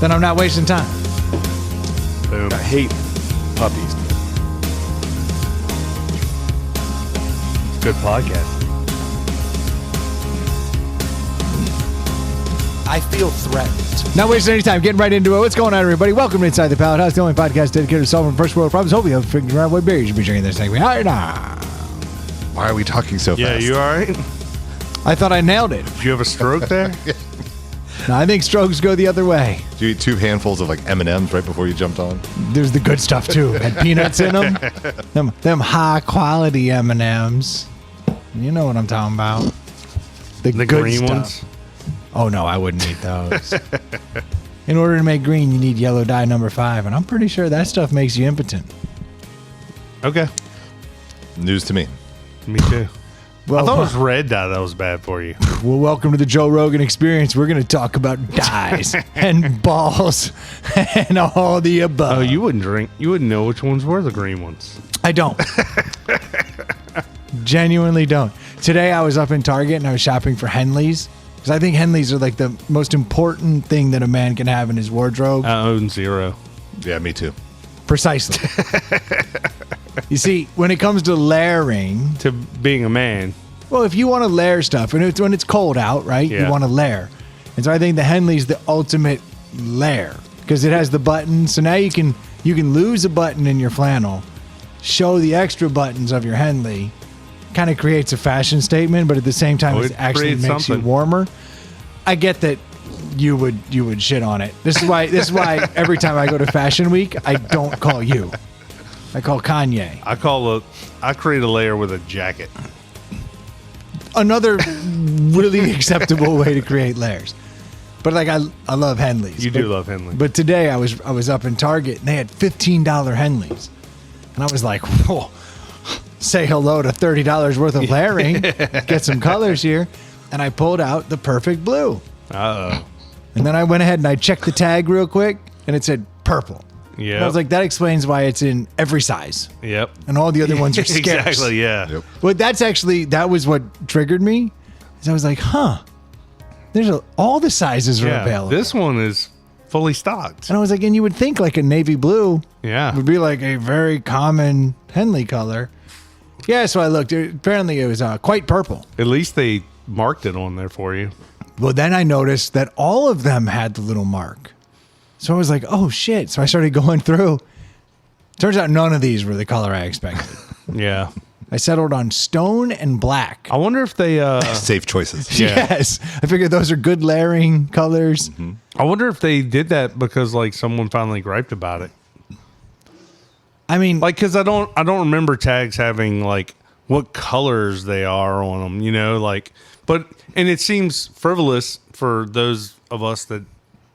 then I'm not wasting time. Boom. I hate puppies. Good podcast. I feel threatened. Not wasting any time. Getting right into it. What's going on, everybody? Welcome to Inside the Pallet House, the only podcast dedicated to solving first world problems. Hope you have figured out what berries you should be drinking this segment. Why are we talking so Yeah, fast? you all right? I thought I nailed it. Did you have a stroke there? No, I think strokes go the other way. Did you eat 2 handfuls of like M&Ms right before you jumped on? There's the good stuff too. Had peanuts in them. Them high quality M&Ms. You know what I'm talking about. The The good green stuff. ones? Oh no, I wouldn't eat those. In order to make green, you need yellow dye number 5, and I'm pretty sure that stuff makes you impotent. Okay. News to me. Me too. Well, I thought it was red dye that was bad for you. well, welcome to the Joe Rogan Experience. We're going to talk about dyes and balls and all the above. Oh, you wouldn't drink. You wouldn't know which ones were the green ones. I don't. Genuinely don't. Today I was up in Target and I was shopping for Henleys because I think Henleys are like the most important thing that a man can have in his wardrobe. I own 0. Yeah, me too. Precisely. You see, when it comes to layering, To being a man. well, if you want to layer stuff, and when it's cold out, right, Yeah. you want to layer. And so I think the Henley's the ultimate layer because it has the buttons. So now you can lose a button in your flannel, show the extra buttons of your Henley, kind of creates a fashion statement, but at the same time, Oh, it it actually creates makes you something. warmer. I get that you would shit on it. This is why every time I go to Fashion Week, I don't call you. I call Kanye. I create a layer with a jacket. Another really acceptable way to create layers. But like I love Henleys. You do love Henley. But today I was up in Target and they had $15 Henleys. And I was like, whoa, say hello to $30 worth of layering. Get some colors here. And I pulled out the perfect blue. Uh-oh. And then I went ahead and I checked the tag real quick and it said purple. Yeah. And I was like, that explains why it's in every size. Yep. And all the other ones are scarce. Exactly, yeah. Yep. But that was what triggered me. Is I was like, huh, all the sizes are Yeah. available. This one is fully stocked. And I was like, and you would think like a navy blue Yeah. would be like a very common Henley color. Yeah, so I looked. Apparently it was quite purple. At least they marked it on there for you. Well, then I noticed that all of them had the little mark. So I was like, oh shit. So I started going through. Turns out none of these were the color I expected. Yeah. I settled on stone and black. I wonder if they Safe choices. Yeah. Yes. I figured those are good layering colors. I wonder if they did that because like someone finally griped about it. I mean, Like cuz I don't remember tags having like what colors they are on them, you know, like and it seems frivolous for those of us that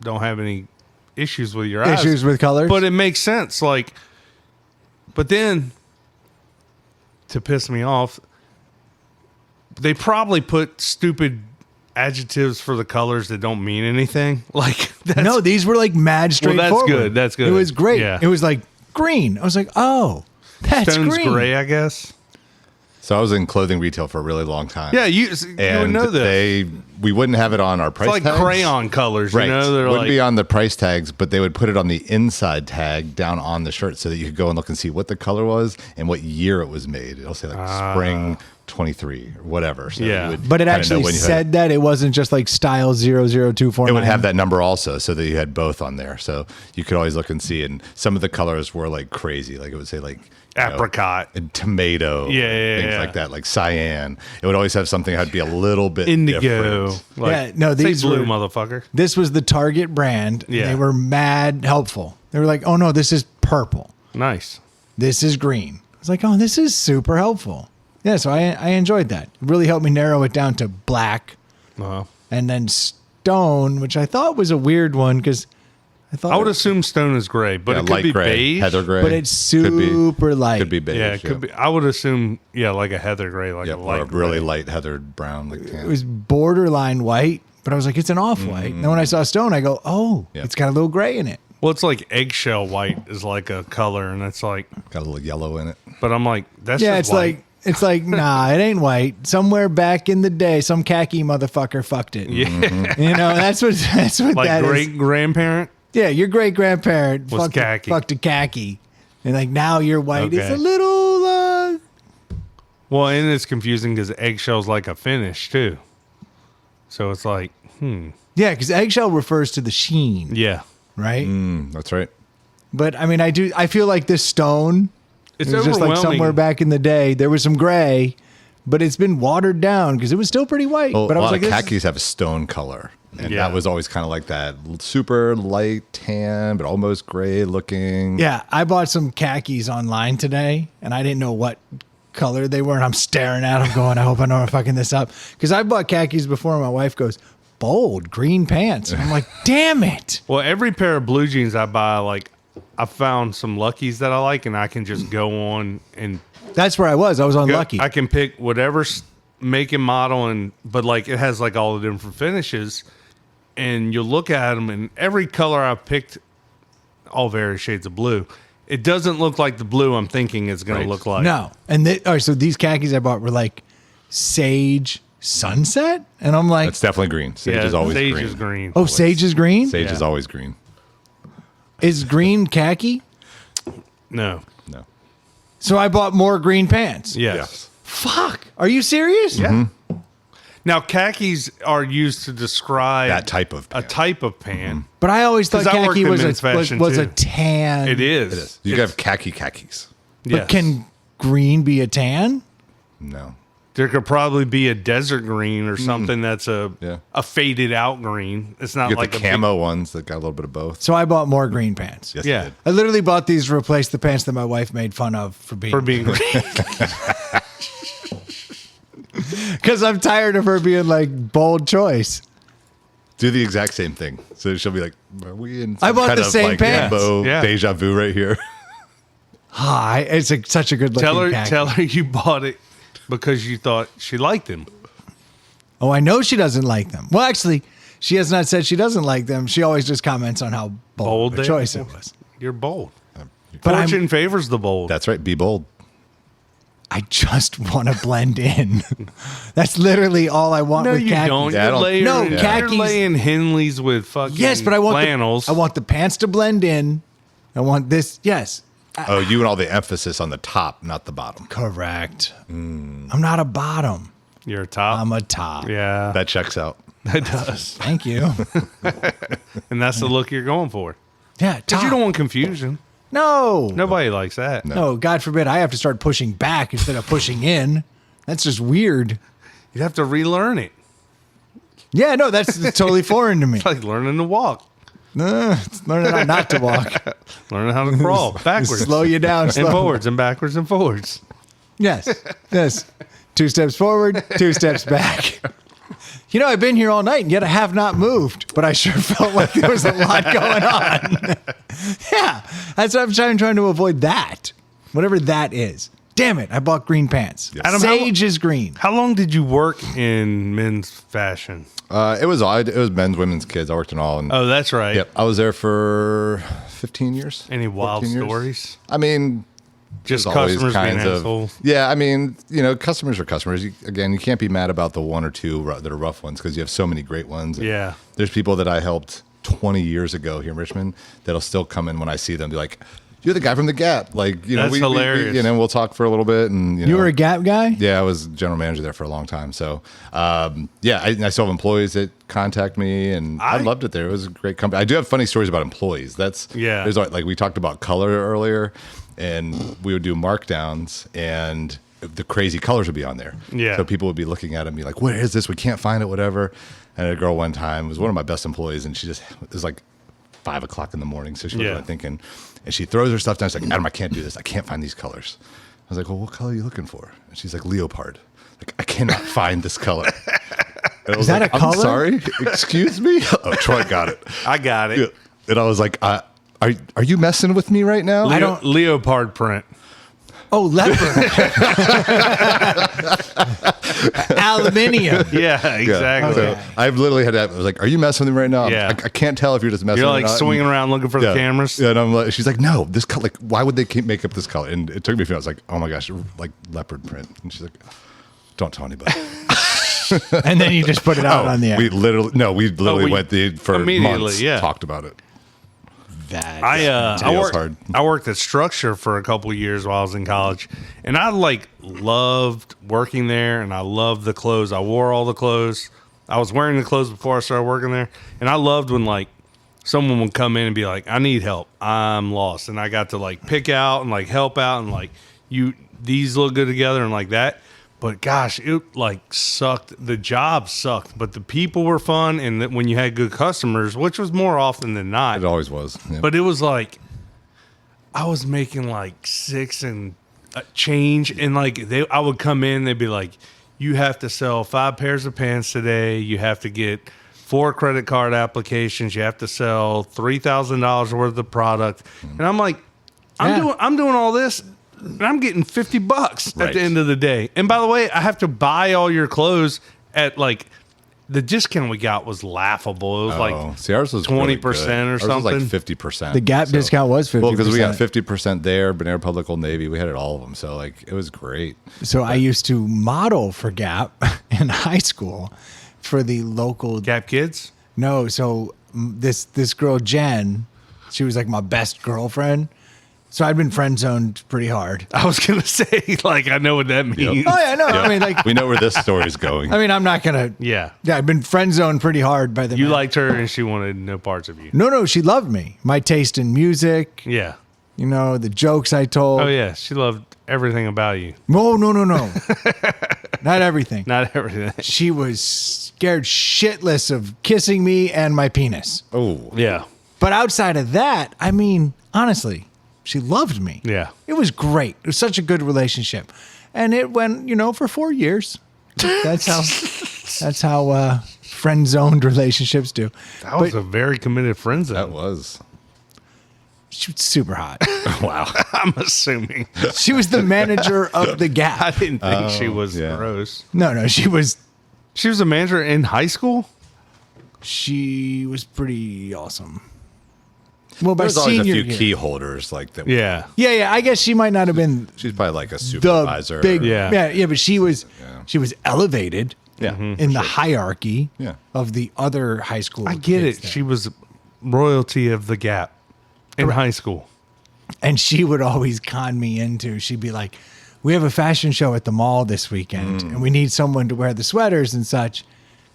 don't have any issues with your eyes. issues with colors. But it makes sense. Like, but then to piss me off, they probably put stupid adjectives for the colors that don't mean anything. Like, no, these were like mad straightforward. good. That's good. It was great. Yeah. It was like green. I was like, oh, that's Stone's green. gray, I guess. So I was in clothing retail for a really long time. Yeah, you would And know this. we wouldn't have it on our price It's like tags. crayon colors, Right. you know? They're Wouldn't like, be on the price tags, but they would put it on the inside tag down on the shirt so that you could go and look and see what the color was and what year it was made. It'll say like spring 23 or whatever. So Yeah. you would But it kinda know actually when you had said that. It wasn't just like style 00249. it would have that number also so that you had both on there. So you could always look and see. And some of the colors were like crazy. Like it would say like apricot. and tomato. Yeah, things yeah. like that, like cyan. It would always have something that would be a little bit indigo. different. Like, Yeah, no, say these blue, were- motherfucker. This was the Target brand. Yeah. They were mad helpful. They were like, oh no, this is purple. Nice. This is green. I was like, oh, this is super helpful. Yeah, so I enjoyed that. It really helped me narrow it down to black Uh-huh. and then stone, which I thought was a weird one because I thought I would assume stone is gray, but Yeah, it could light be gray, beige. heather gray. but it's Could be- super light. Could be beige. Yeah, it could be. I would assume, like a heather gray, like Yep, a or light a really gray. light heathered brown. Like tan. It was borderline white, but I was like, it's an off-white. And then when I saw stone, I go, oh, Yep. it's got a little gray in it. Well, it's like eggshell white is like a color, and it's like, Got a little yellow in it. but I'm like, that's Yeah, just it's white. like, nah, it ain't white. Somewhere back in the day, some khaki motherfucker fucked it. Yeah. You know, that's what Like that is. great grandparent. Yeah, your great grandparent Was khaki. fucked a khaki, and like now you're white. It's Okay. a little. Well, and it's confusing because eggshell's like a finish too. So it's like, Yeah, because eggshell refers to the sheen, yeah, right? That's right. But I mean, I feel like this stone. it's It was just like overwhelming. somewhere back in the day, there was some gray, but it's been watered down because it was still pretty white. Well, but a I was lot like, of this is- khakis have a stone color. And Yeah. that was always kind of like that super light tan, but almost gray looking. yeah, I bought some khakis online today, and I didn't know what color they were, and I'm staring at them going, I hope I'm not fucking this up. Because I bought khakis before, and my wife goes, bold, green pants. And I'm like, damn it. Well, every pair of blue jeans I buy, like I found some Luckies that I like, and I can just go on and That's where I was. I was on Lucky. I can pick whatever make and model, but like it has like all the different finishes, and you'll look at them, and every color I picked, all various shades of blue. It doesn't look like the blue I'm thinking it's going Right. to look like. No. And all right, so these khakis I bought were like sage sunset. And I'm like, It's definitely green. Sage yeah, is always sage green. is green. oh, sage is green? Sage is Yeah. always green. Is green khaki? No. No. So I bought more green pants. Yes. Fuck. Are you serious? Yeah. Now khakis are used to describe That type of a pant. type of pan. But I always thought 'Cause I worked khaki in was men's fashion, was a too. tan. It is. It is. You can have khakis. But Yes. can green be a tan? No. There could probably be a desert green or something that's Yeah. a faded out green. It's not You get like the a big- camo ones that got a little bit of both. So I bought more green pants. Yes, Yeah. you did. I literally bought these to replace the pants that my wife made fun of for being green. because I'm tired of her being like bold choice. Do the exact same thing. So she'll be like, "Are we in?" I some bought kind the of, same like, pants. Rainbow Yeah. deja vu right here. Hi, it's such a good looking khaki. Tell her you bought it because you thought she liked him. Oh, I know she doesn't like them. Well, actually, she has not said she doesn't like them. She always just comments on how bold Bold a they choice are. it was. You're bold. But I'm- Fortune favors the bold. That's right. Be bold. I just want to blend in. That's literally all I want no, with you khakis. don't. Yeah, I You're don't- laying, No, you're khakis- laying Henleys with fucking Yes, but I want flannels. I want the pants to blend in. I want this. Yes, Oh, you and all the emphasis on the top, not the bottom. correct. I'm not a bottom. You're a top. I'm a top. yeah, That checks out. that does. Thank you. And that's the look you're going for. Yeah, Because top. you don't want confusion. No, Nobody likes that. no. God forbid I have to start pushing back instead of pushing in. That's just weird. You have to relearn it. Yeah, no, that's totally foreign to me. It's like learning to walk, It's learning how not to walk. learning how to crawl backwards, Slow you down. and Slow. forwards, and backwards and forwards. Yes. Yes. 2 steps forward, 2 steps back. You know, I've been here all night and yet I have not moved, but I sure felt like there was a lot going on. Yeah. That's what I'm trying to avoid that. Whatever that is. Damn it. I bought green pants. Adam, Sage is green. How long did you work in men's fashion? It was men's, women's, kids. I worked in all. And, Oh, that's right. yep. I was there for 15 years. Any wild 14 years. stories? I mean, Just there's always customers being kinds of- assholes. Yeah, I mean, customers are customers. Again, you can't be mad about the one or two that are rough ones because you have so many great ones. And Yeah. there's people that I helped 20 years ago here in Richmond that'll still come in when I see them, be like, "You're the guy from the Gap." Like, That's hilarious. we'll talk for a little bit, and You were a Gap guy? Yeah, I was general manager there for a long time. So, I still have employees that contact me, and I loved it there. It was a great company. I do have funny stories about employees. Yeah. There's like we talked about color earlier, and we would do markdowns, and the crazy colors would be on there. Yeah. So people would be looking at it and be like, "Where is this? We can't find it, whatever." And a girl one time was one of my best employees, and it was like 5 o'clock in the morning. So she was Yeah. really thinking, and she throws her stuff down. She's like, "Adam, I can't do this. I can't find these colors." I was like, "Well, what color are you looking for?" And she's like, "Leopard." Like, I cannot find this color. And I was that like, a color? I'm sorry. Excuse me. Oh, Troy got it. I got it. Yeah. And I was like, are you messing with me right now? I don't- Leopard print. Oh, leopard. Aluminium. Yeah, exactly. So I've literally had that. I was like, "Are you messing with me right now?" Yeah. I can't tell if you're just messing. You're with me like or not. swinging And- around looking for the cameras. Yeah, and I'm like, she's like, "No, this color. Like, why would they keep make up this color?" And it took me a few. I was like, "Oh my gosh, like leopard print." And she's like, "Don't tell anybody." And then you just put it out on the air. we literally we- went for immediately, months. yeah. Talked about it. that. I worked at Structure for a couple of years while I was in college, and I loved working there, and I loved the clothes. I wore all the clothes. I was wearing the clothes before I started working there, and I loved when someone would come in and be like, "I need help. I'm lost," and I got to pick out and help out and these look good together and like that. But gosh, it sucked. The job sucked, but the people were fun, and that when you had good customers, which was more often than not, It always was. Yeah. but it was I was making 6 and change, and I would come in, they'd be like, "You have to sell 5 pairs of pants today. You have to get 4 credit card applications. You have to sell $3,000 worth of product." And I'm like, I'm doing all this. And I'm getting $50 at the end of the day. And by the way, I have to buy all your clothes at the discount we got was laughable. It was see, ours was 20% really or good. something. Ours was 50%. The Gap discount was 50%. Well, because we got 50% there, Banana Republic, Old Navy. We had it all of them. So it was great. So I used to model for Gap in high school for the local Gap Kids? No, so this girl Jen, she was my best girlfriend. So I'd been friend zoned pretty hard. I was gonna say, I know what that means. Oh yeah, no, I mean We know where this story's going. I mean, I'm not gonna. Yeah. I've been friend zoned pretty hard by the. You man. liked her and she wanted no parts of you. No, she loved me. My taste in music. Yeah. The jokes I told. Oh yeah, she loved everything about you. No. Not everything. Not everything. She was scared shitless of kissing me and my penis. Oh, Yeah. But outside of that, I mean, honestly, she loved me. Yeah. It was great. It was such a good relationship. And it went, for 4 years. That's how friend zoned relationships do. That was a very committed friend zone. that was. She was super hot. Wow. I'm assuming. She was the manager of the I Gap. didn't think she was yeah. gross. No, she was She was a manager in high school? pretty awesome. Well, by There's always a senior few year. key holders that. Yeah. Yeah. I guess she might not have been She's probably a the supervisor. big. Yeah. Yeah. But she was elevated. Yeah. In the hierarchy Yeah. of the other high school. I get kids it. there. She was royalty of the Gap in high school. And she would always con me into, she'd be like, "We have a fashion show at the mall this weekend and we need someone to wear the sweaters and such."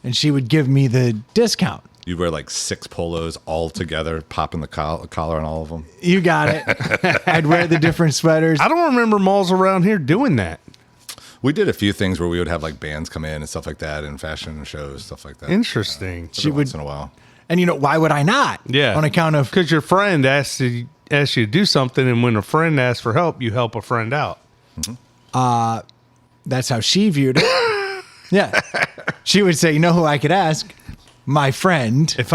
And she would give me the discount. You wear 6 polos all together, popping the collar on all of them. You got it. I'd wear the different sweaters. I don't remember malls around here doing that. We did a few things where we would have bands come in and stuff like that, and fashion shows, stuff like that. Interesting. She would, once in a while. and why would I not? Yeah. On account of, Because your friend asked you to do something, and when a friend asks for help, you help a friend out. that's how she viewed it. Yeah. She would say, "You know who I could ask? My friend." If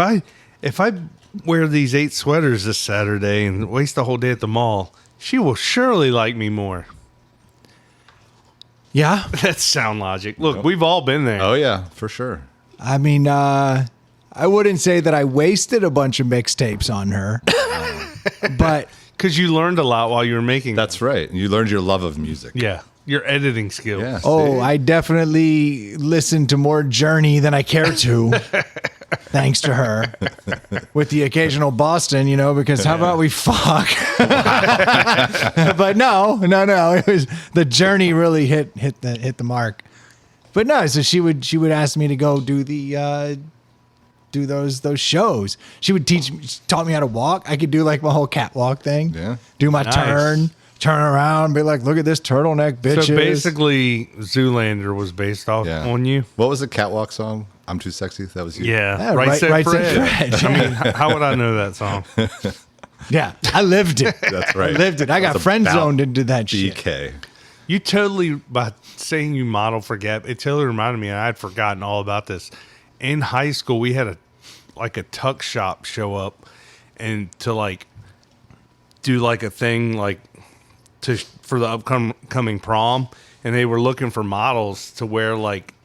I wear these 8 sweaters this Saturday and waste the whole day at the mall, she will surely like me more. Yeah. That's sound logic. Look, we've all been there. Oh, yeah, for sure. I mean, I wouldn't say that I wasted a bunch of mixtapes on her, but Because you learned a lot while you were making them. That's right. You learned your love of music. Yeah. Your editing skills. Yeah. oh, I definitely listened to more Journey than I care to, thanks to her. With the occasional Boston, because how about we fuck? But no, it was the Journey really hit the mark. But no, so she would ask me to go do those shows. She would taught me how to walk. I could do my whole catwalk thing. Yeah. Do my Nice. turn around, be like, "Look at this turtleneck, bitches." So basically, Zoolander was based off Yeah. on you. What was the catwalk song? I'm Too Sexy? That was you. Yeah. Yeah, Right Said Right Fred. Said Fred. I mean, how would I know that song? Yeah, I lived it. That's right. I lived it. I got That's friend about zoned into that shit. BK. You totally, by saying you model for Gap, it totally reminded me, and I had forgotten all about this. In high school, we had a tuck shop show up and to do a thing for the upcoming prom, and they were looking for models to wear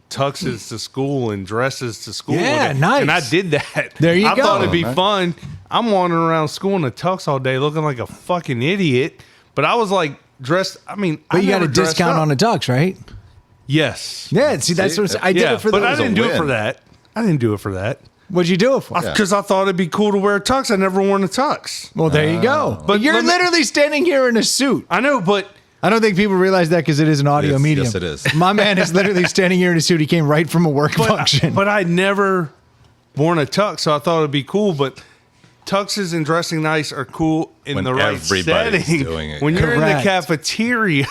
tuxes to school and dresses to school. Yeah, and nice. And I did that. There you I go. thought it'd be Nice. fun. I'm wandering around school in a tux all day looking like a fucking idiot, but I was dressed. I mean, But you got never a discount dressed up. on a tux, right? Yes. Yeah, see, that's what I did Yeah, it for but the I didn't do it win. for that. I didn't do it for that. What'd you do it for? Because I thought it'd be cool to wear a tux. I never worn a tux. Well, there you go. But you're let me- literally standing here in a suit. I know, but I don't think people realize that because it is an audio Yes, medium. yes, it is. My man is literally standing here in a suit. He came right from a work function. But I never worn a tux, so I thought it'd be cool. But tuxes and dressing nice are cool in When the right everybody's setting. doing it. When you're in the Correct. cafeteria,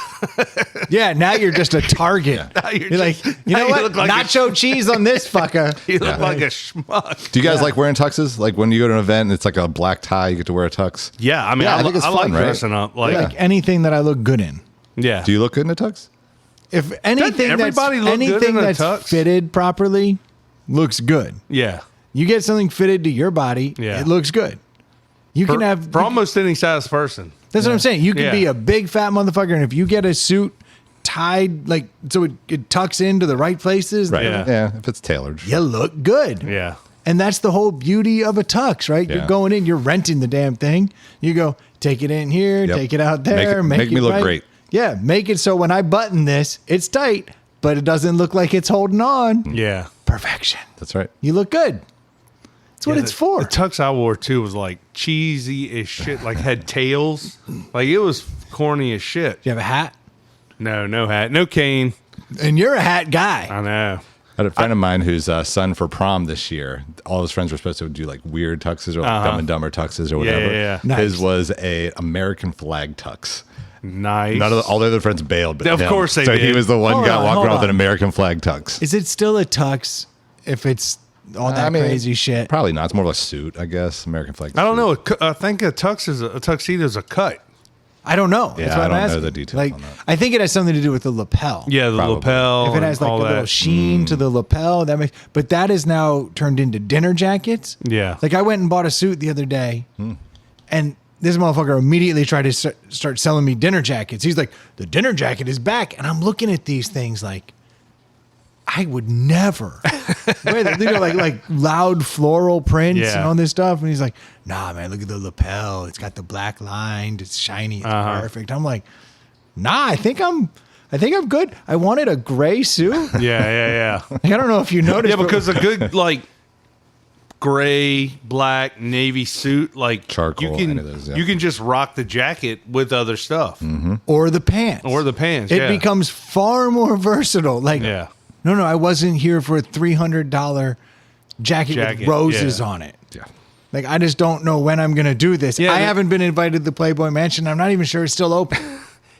Yeah, now you're just a target. now You're like, you now know what? look like a Nacho cheese on this fucker. you look like a schmuck. Do you guys like wearing tuxes? Like when you go to an event and it's like a black tie, you get to wear a tux? Yeah, I mean, Yeah, I, I think it's I like fun, right? dressing up. Like, Yeah. Like anything that I look good in. yeah. Do you look good in a tux? If anything everybody that's look good anything in a that's tux? fitted properly looks good. Yeah. You get something fitted to your body, Yeah. it looks good. You can have For almost any size person. that's what I'm saying. You can Yeah. be a big fat motherfucker, and if you get a suit tied like so it tucks into the right places, Right. Yeah. Yeah, if it's tailored. you look good. Yeah. And that's the whole beauty of a tux, right? Yeah. You're going in, you're renting the damn thing. You go, take it in here, Yep. take it out there, Make me look right. great. Yeah, make it so when I button this, it's tight, but it doesn't look like it's holding on. Yeah. Perfection. That's right. You look good. That's what Yeah, it's for. The tux I wore too was like cheesy as shit. Like had tails. Like it was corny as shit. You have a hat? No hat, no cane. And you're a hat guy. I know. I had a friend of mine whose son for prom this year, all his friends were supposed to do like weird tuxes or like Dumb and Dumber tuxes or whatever. yeah. Nice. His was a American flag tux. Nice. All the other friends bailed, but Of him. course they so he did. was the one Hold guy on, walking hold around with on. an American flag tux. Is it still a tux if it's all that I mean, crazy shit? Probably not. It's more of a suit, I guess. American flag. I don't suit. know. I think a tuxedo is a cut. I don't know. Yeah, That's what I I'm don't know asking. the details Like, on that. I think it has something to do with the lapel. Yeah, the Probably. lapel. If it has and like a all little that. sheen to the lapel, that makes. But that is now turned into dinner jackets. Yeah. Like I went and bought a suit the other day, and this motherfucker immediately tried to start selling me dinner jackets. He's like, "The dinner jacket is back," and I'm looking at these things like, I would never wear that. You know, like loud floral prints Yeah. and all this stuff. And he's like, "Nah, man, look at the lapel. It's got the black line. It's shiny. It's perfect." I'm like, "Nah, I think I'm good. I wanted a gray suit. Yeah. Like, I don't know if you noticed. Yeah, but- because a good like gray, black, navy suit, like Charcoal, you any can of those, yeah. you can just rock the jacket with other stuff or the pants. or the pants. It yeah. becomes far more versatile. Like, Yeah. no, I wasn't here for a $300 jacket with Jacket, roses yeah. on it. Yeah. Like, I just don't know when I'm going to do this. Yeah, I that- haven't been invited to the Playboy Mansion. I'm not even sure it's still open.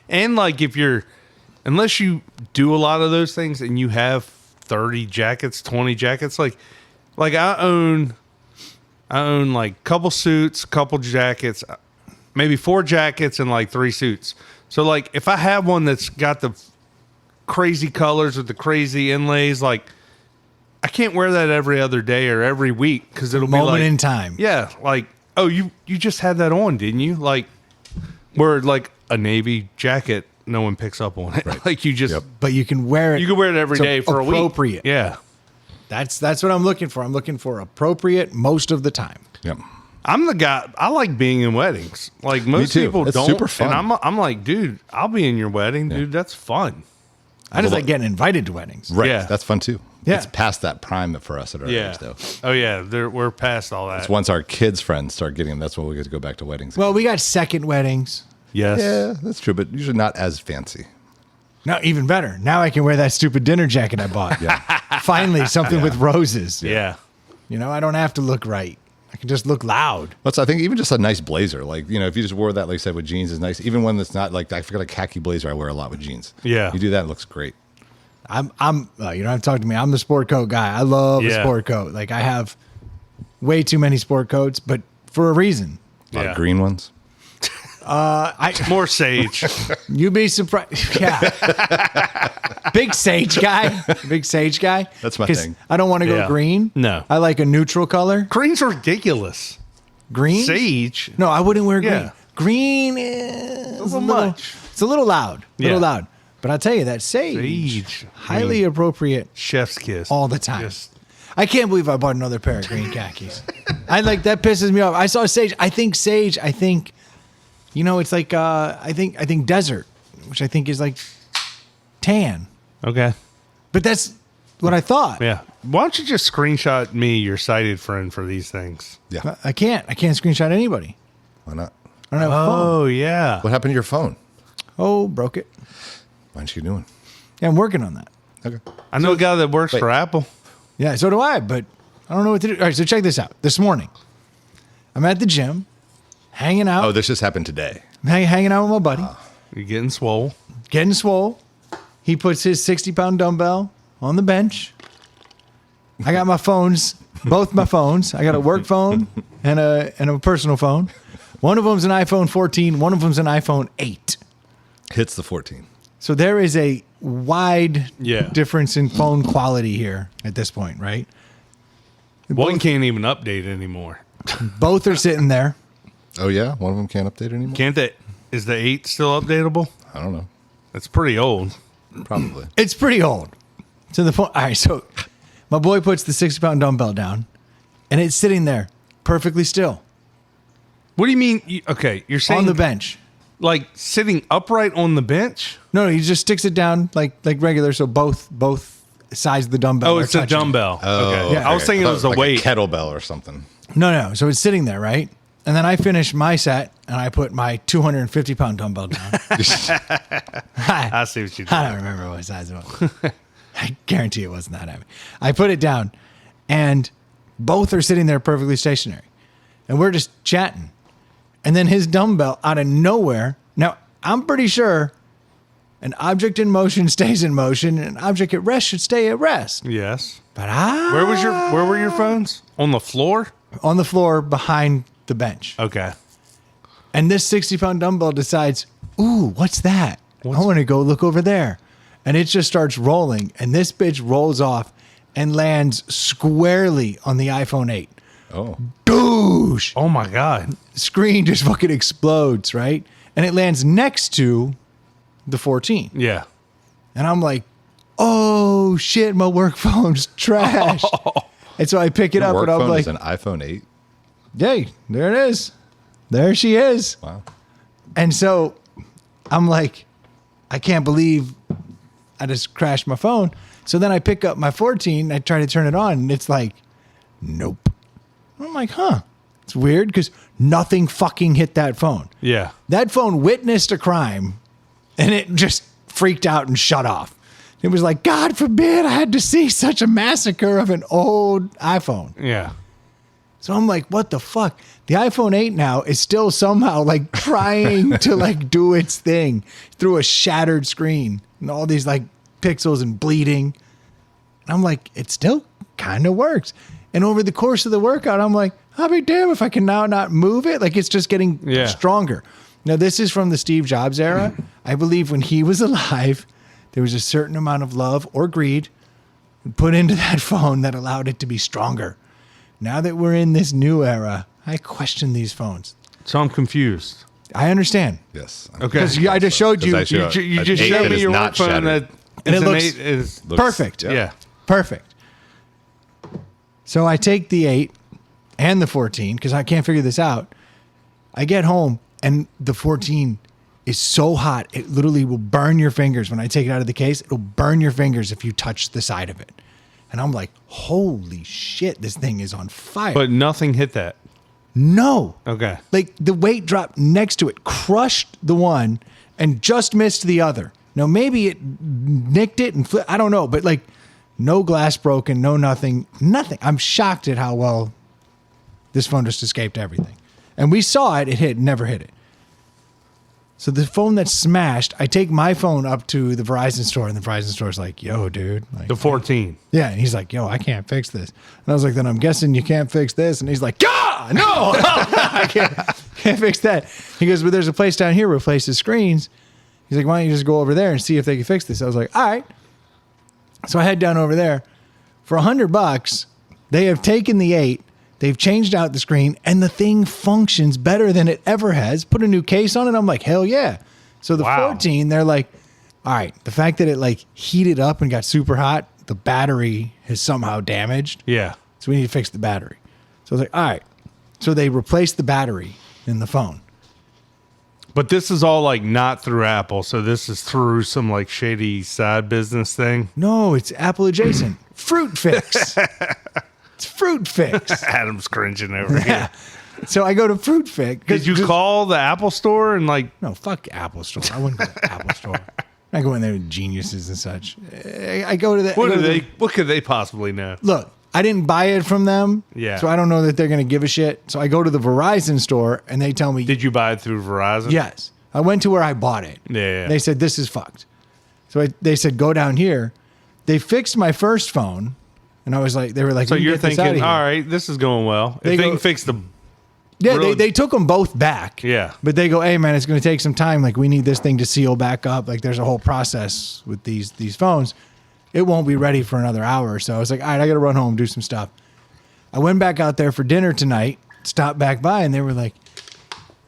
And like if you're unless you do a lot of those things and you have 30 jackets, 20 jackets, like I own like couple suits, couple jackets, maybe 4 jackets and like 3 suits. So like if I have one that's got the crazy colors with the crazy inlays, like I can't wear that every other day or every week because it'll be Moment like in time. Yeah, like oh you just had that on, didn't you? Like where like a navy jacket, no one picks up on it. Like you just Yep. But you can wear it. you can wear it every so day for a week. appropriate. Yeah. That's what I'm looking for. I'm looking for appropriate most of the time. Yep. I'm the guy. I like being in weddings. Like most too. people It's don't. super fun. And I'm like, dude, I'll be in your wedding, dude. That's fun. I just like getting invited to weddings. Right. Yeah. That's fun too. Yeah. It's past that prime for us at our Yeah. age, though. Oh yeah. We're past all that. It's once our kids' friends start getting them, that's when we get to go back to weddings. Well, we got second weddings. Yes. yeah, that's true, but usually not as fancy. No, even better. Now I can wear that stupid dinner jacket I bought. Finally, something with roses. Yeah. You know, I don't have to look right. I can just look loud. But I think even just a nice blazer, like, you know, if you just wore that, like I said, with jeans is nice. Even when it's not like, I forgot a khaki blazer I wear a lot with jeans. Yeah. You do that, it looks great. You don't have to talk to me. I'm the sport coat guy. I love a Yeah. sport coat. Like I have way too many sport coats, but for a reason. A lot Yeah. of green ones. More sage. You'd be surprised. Yeah. Big sage guy. Big sage guy. That's my 'Cause thing. I don't want to go Yeah. green. No. I like a neutral color. Green's ridiculous. Green? Sage. No, I wouldn't wear green. Yeah. Green is A little much. It's a little loud. A little Yeah. loud. But I'll tell you that sage. Sage. Highly appropriate Chef's kiss. all the time. Just- I can't believe I bought another pair of green khakis. I like that pisses me off. I saw sage. I think you know, it's like I think desert, which I think is like tan. okay. But that's what I thought. Yeah. Why don't you just screenshot me, your sighted friend, for these things? Yeah. I can't screenshot anybody. Why not? I don't have a phone. Oh, yeah. What happened to your phone? Oh, broke it. What's you doing? Yeah, I'm working on that. Okay. I know a guy that works for Apple. Yeah, so do I, but I don't know what to do. All right, so check this out. This morning, I'm at the gym, hanging out. Oh, this just happened today. Hanging out with my buddy, You're getting swole. getting swole. He puts his 60-pound dumbbell on the bench. I got my phones, both my phones. I got a work phone and a personal phone. One of them's an iPhone 14. One of them's an iPhone 8. Hits the 14. So there is a wide Yeah. difference in phone quality here at this point, right? One can't even update anymore. Both are sitting there. Oh, yeah? One of them can't update anymore? Can't that? Is the 8 still updatable? I don't know. That's pretty old. Probably. It's pretty old. To the point. All right, so my boy puts the 60-pound dumbbell down, and it's sitting there perfectly still What do you mean? Okay, you're saying on the bench. like sitting upright on the bench? No, he just sticks it down like regular, so both sides of the dumbbell. Oh, are it's a touching. dumbbell. Oh, Okay. Yeah. I was thinking it was a like weight. a kettlebell or something. No. So it's sitting there, right? And then I finish my set, and I put my 250-pound dumbbell down. I see what you did. I don't remember what size it was. I guarantee it wasn't that heavy. I put it down, and both are sitting there perfectly stationary. And we're just chatting. And then his dumbbell out of nowhere. Now, I'm pretty sure an object in motion stays in motion, and an object at rest should stay at rest. Yes. But Where were your phones? On the floor? on the floor behind the bench. Okay. And this 60-pound dumbbell decides, ooh, what's that? I want to go look over there. And it just starts rolling. And this bitch rolls off and lands squarely on the iPhone 8. Oh. Doosh! Oh my God. Screen just fucking explodes, right? And it lands next to the 14. Yeah. And I'm like, oh shit, my work phone's trash. And so I pick it Your up work and I'm phone like, is an iPhone 8? yay, there it is. There she is. Wow. And so I'm like, I can't believe I just crashed my phone. So then I pick up my 14, I try to turn it on, and it's like, nope. I'm like, huh. It's weird because nothing fucking hit that phone. Yeah. That phone witnessed a crime and it just freaked out and shut off. It was like, God forbid I had to see such a massacre of an old iPhone. Yeah. So I'm like, what the fuck? The iPhone 8 now is still somehow like trying to like do its thing through a shattered screen and all these like pixels and bleeding. And I'm like, it still kind of works. And over the course of the workout, I'm like, I'll be damned if I can now not move it. Like it's just getting stronger. Now, this is from the Steve Jobs era. I believe when he was alive, there was a certain amount of love or greed put into that phone that allowed it to be stronger. Now that we're in this new era, I question these phones. So I'm confused. I understand. Yes. Okay. Because I just showed you. You just showed me your work phone that And is it an looks 8 is perfect. yeah. Perfect. So I take the 8 and the 14 because I can't figure this out. I get home and the 14 is so hot, it literally will burn your fingers. When I take it out of the case, it'll burn your fingers if you touch the side of it. And I'm like, holy shit, this thing is on fire. But nothing hit that. No. Okay. Like the weight dropped next to it, crushed the one and just missed the other. Now, maybe it nicked it and I don't know, but like no glass broken, no nothing. I'm shocked at how well this phone just escaped everything. And we saw it, it hit, never hit it. So the phone that's smashed, I take my phone up to the Verizon store, and the Verizon store's like, yo, dude. Like, The 14. yeah, and he's like, yo, I can't fix this. And I was like, then I'm guessing you can't fix this. And he's like, God, no, I can't fix that. He goes, but there's a place down here where replaces screens. He's like, why don't you just go over there and see if they can fix this? I was like, all right. So I head down over there. For $100, they have taken the 8, they've changed out the screen, and the thing functions better than it ever has. Put a new case on it. I'm like, hell yeah. So the 14, they're like, all right, the fact that it like heated up and got super hot, the battery is somehow damaged. Yeah. So we need to fix the battery. So I was like, all right. So they replaced the battery in the phone. But this is all like not through Apple, so this is through some like shady side business thing. No, it's Apple adjacent. Fruit Fix. It's Fruit Fix. Adam's cringing over here. So I go to Fruit Fix. Did you call the Apple store and like? No, fuck Apple Store. I wouldn't go to Apple Store. I go in there with geniuses and such. I go to the. What could they possibly know? Look, I didn't buy it from them. Yeah. So I don't know that they're going to give a shit. So I go to the Verizon store and they tell me. Did you buy it through Verizon? Yes. I went to where I bought it. Yeah. They said, this is fucked. So they said, go down here. They fixed my first phone. And I was like, they were like, So "You you're get this outta thinking, here." all right, this is going well. They If they go- can fix the. Yeah, really- they took them both back. Yeah. But they go, hey, man, it's going to take some time. Like, we need this thing to seal back up. Like, there's a whole process with these phones. It won't be ready for another hour or so. I was like, all right, I got to run home, do some stuff. I went back out there for dinner tonight, stopped back by, and they were like,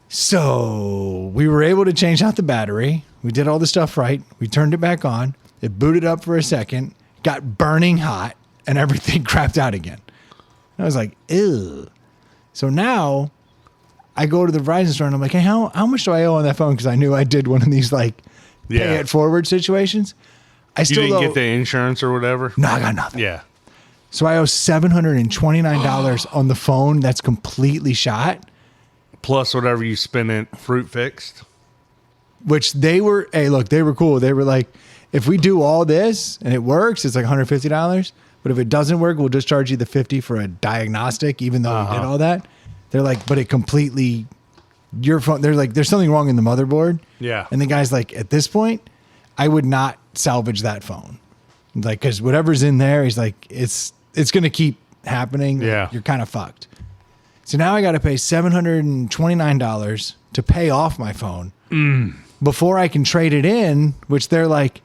so we were able to change out the battery. We did all the stuff right. We turned it back on. It booted up for a second, got burning hot, and everything crapped out again. I was like, ew. So now I go to the Verizon store and I'm like, hey, how much do I owe on that phone? Because I knew I did one of these like pay it forward situations. I You still didn't owe, get the insurance or whatever? no, I got nothing. Yeah. So I owe $729 on the phone that's completely shot, Plus whatever you spend in Fruit Fixed. which they were, hey, look, they were cool. They were like, if we do all this and it works, it's like $150. But if it doesn't work, we'll just charge you the $50 for a diagnostic, even though we did all that. They're like, but it completely, your phone, they're like, there's something wrong in the motherboard. Yeah. And the guy's like, at this point, I would not salvage that phone. Like, because whatever's in there, he's like, it's going to keep happening. Yeah. You're kind of fucked. So now I got to pay $729 to pay off my phone before I can trade it in, which they're like,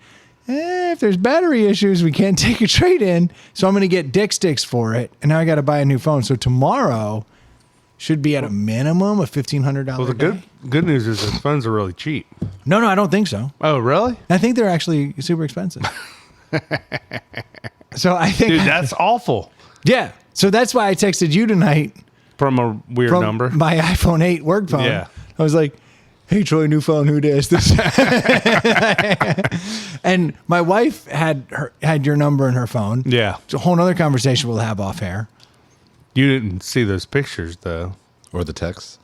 if there's battery issues, we can't take a trade in. So I'm going to get dick sticks for it. And now I got to buy a new phone. So tomorrow should be at a minimum of $1,500. Well, the good news is the phones are really cheap. No, I don't think so. Oh, really? I think they're actually super expensive. So I think, Dude, that's awful. yeah. So that's why I texted you tonight From a weird from number. my iPhone 8 work phone. Yeah. I was like, hey, Troy, new phone. Who dis? This. And my wife had your number in her phone. Yeah. It's a whole nother conversation we'll have off air. You didn't see those pictures, though. Or the text.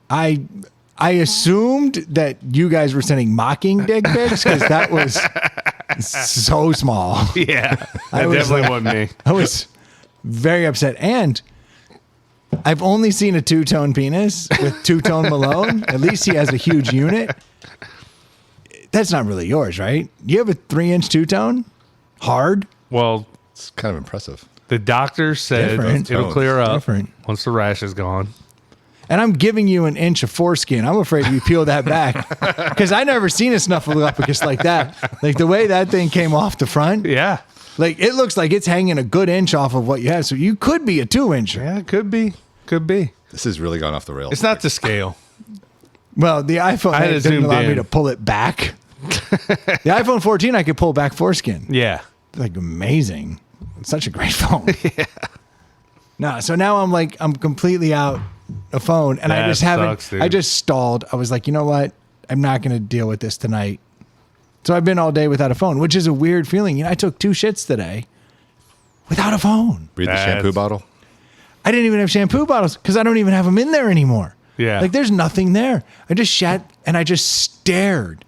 I assumed that you guys were sending mocking dick pics because that was so small. Yeah. I That was definitely like- wasn't me. I was very upset. And I've only seen a two-tone penis with two-tone Malone. At least he has a huge unit. That's not really yours, right? You have a 3-inch two-tone? Hard? Well, It's kind of impressive. the doctor said Different. it'll clear up Different. once the rash is gone. And I'm giving you an inch of foreskin. I'm afraid you peel that back. Because I never seen a snuffleupagus like that. Like the way that thing came off the front. Yeah. Like it looks like it's hanging a good inch off of what you have. So you could be a 2-incher. Yeah, it could be. Could be. This has really gone off the rails. It's not to scale. Well, the iPhone I had 8 it didn't zoomed allow me in. to pull it back. The iPhone 14, I could pull back foreskin. Yeah. Like amazing. It's such a great phone. Yeah. No, so now I'm completely out of phone, and I That just haven't. sucks, dude. I just stalled. I was like, you know what? I'm not going to deal with this tonight. So I've been all day without a phone, which is a weird feeling. You know, I took 2 shits today without a phone. Read the That's- shampoo bottle. I didn't even have shampoo bottles because I don't even have them in there anymore. Yeah. Like there's nothing there. I just shat and I just stared.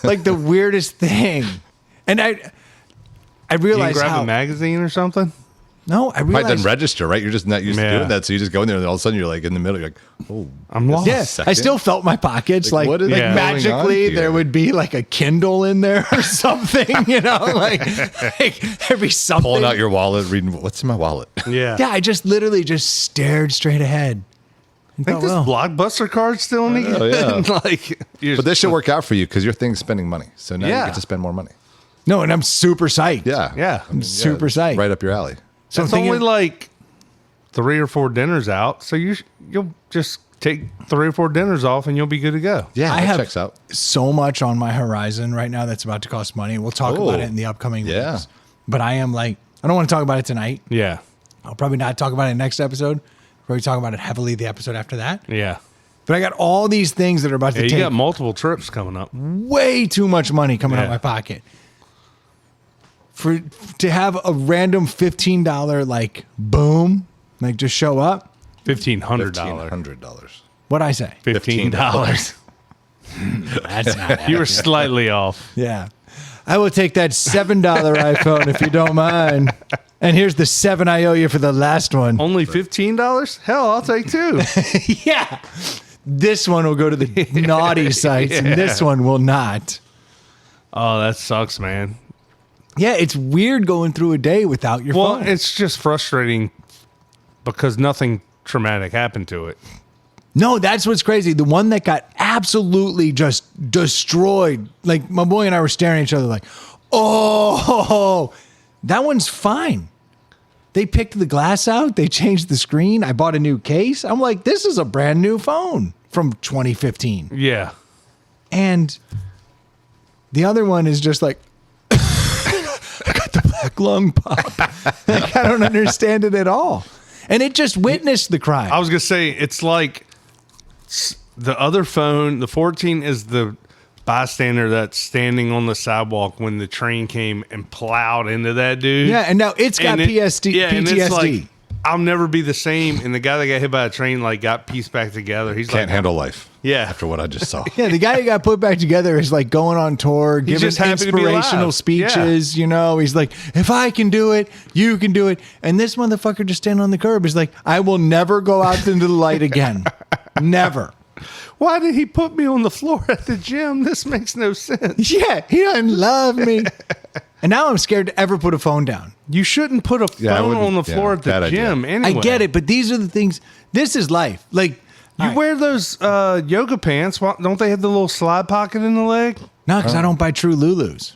Like the weirdest thing. And I You can realized grab how a magazine or something? no, I Might realized then register, right? You're just not used to Yeah. doing that. So you just go in there and all of a sudden you're like in the middle. You're like, oh, I'm lost. yeah, I second. still felt my pockets Like, like, what is like going on magically here? there would be like a Kindle in there or something, you know, like there'd be something. pulling out your wallet, reading what's in my wallet. Yeah. Yeah, I just literally just stared straight ahead. And I think thought, this Blockbuster card's still neat. Oh, yeah. Like, you're But this should work out for you because your thing's spending money. So now Yeah. you get to spend more money. no, and I'm super psyched. Yeah. Yeah. I mean, super psyched. Right up your alley. So I'm It's thinking, only like 3 or 4 dinners out, so you'll just take 3 or 4 dinners off, and you'll be good to go. Yeah, I that have checks out. so much on my horizon right now that's about to cost money. We'll talk Oh. about it in the upcoming Yeah. weeks. But I am like, I don't want to talk about it tonight. Yeah, I'll probably not talk about it next episode. Probably talk about it heavily the episode after that. yeah. But I got all these things that are about to You take got multiple trips coming up. way too much money coming out of my pocket. To have a random $15 like boom, like just show up. $1,500. $1,500. What'd I say? $15. That's not You were slightly off. Yeah. I will take that $7 iPhone if you don't mind. And here's the $7 I owe you for the last one. Only $15? Hell, I'll take two. Yeah. This one will go to the naughty sites, and this one will not. Oh, that sucks, man. Yeah, it's weird going through a day without your Well, phone. it's just frustrating because nothing traumatic happened to it. No, that's what's crazy. The one that got absolutely just destroyed. Like my boy and I were staring at each other like, oh, that one's fine. They picked the glass out. They changed the screen. I bought a new case. I'm like, this is a brand new phone from 2015. Yeah. And the other one is just like, I got the black lung pop. Like, I don't understand it at all. And it just witnessed the crime. I was going to say, it's like the other phone, the 14 is the bystander that's standing on the sidewalk when the train came and plowed into that dude. Yeah, and now it's got PTSD. And it's like, I'll never be the same. And the guy that got hit by a train like got pieced back together. He's Can't like, handle life. Yeah. After what I just saw. Yeah, the guy who got put back together is like going on tour, giving just happy to be inspirational alive. speeches. You know, he's like, if I can do it, you can do it. And this motherfucker just standing on the curb is like, I will never go out into the light again. Never. Why did he put me on the floor at the gym? This makes no sense. Yeah, he doesn't love me. And now I'm scared to ever put a phone down. You shouldn't put a Yeah, I phone wouldn't- on the floor yeah, at the bad idea. gym anyway. I get it, but these are the things. This is life. Like, You wear those yoga pants. Why, don't they have the little slide pocket in the leg? no, because I don't buy true Lulus.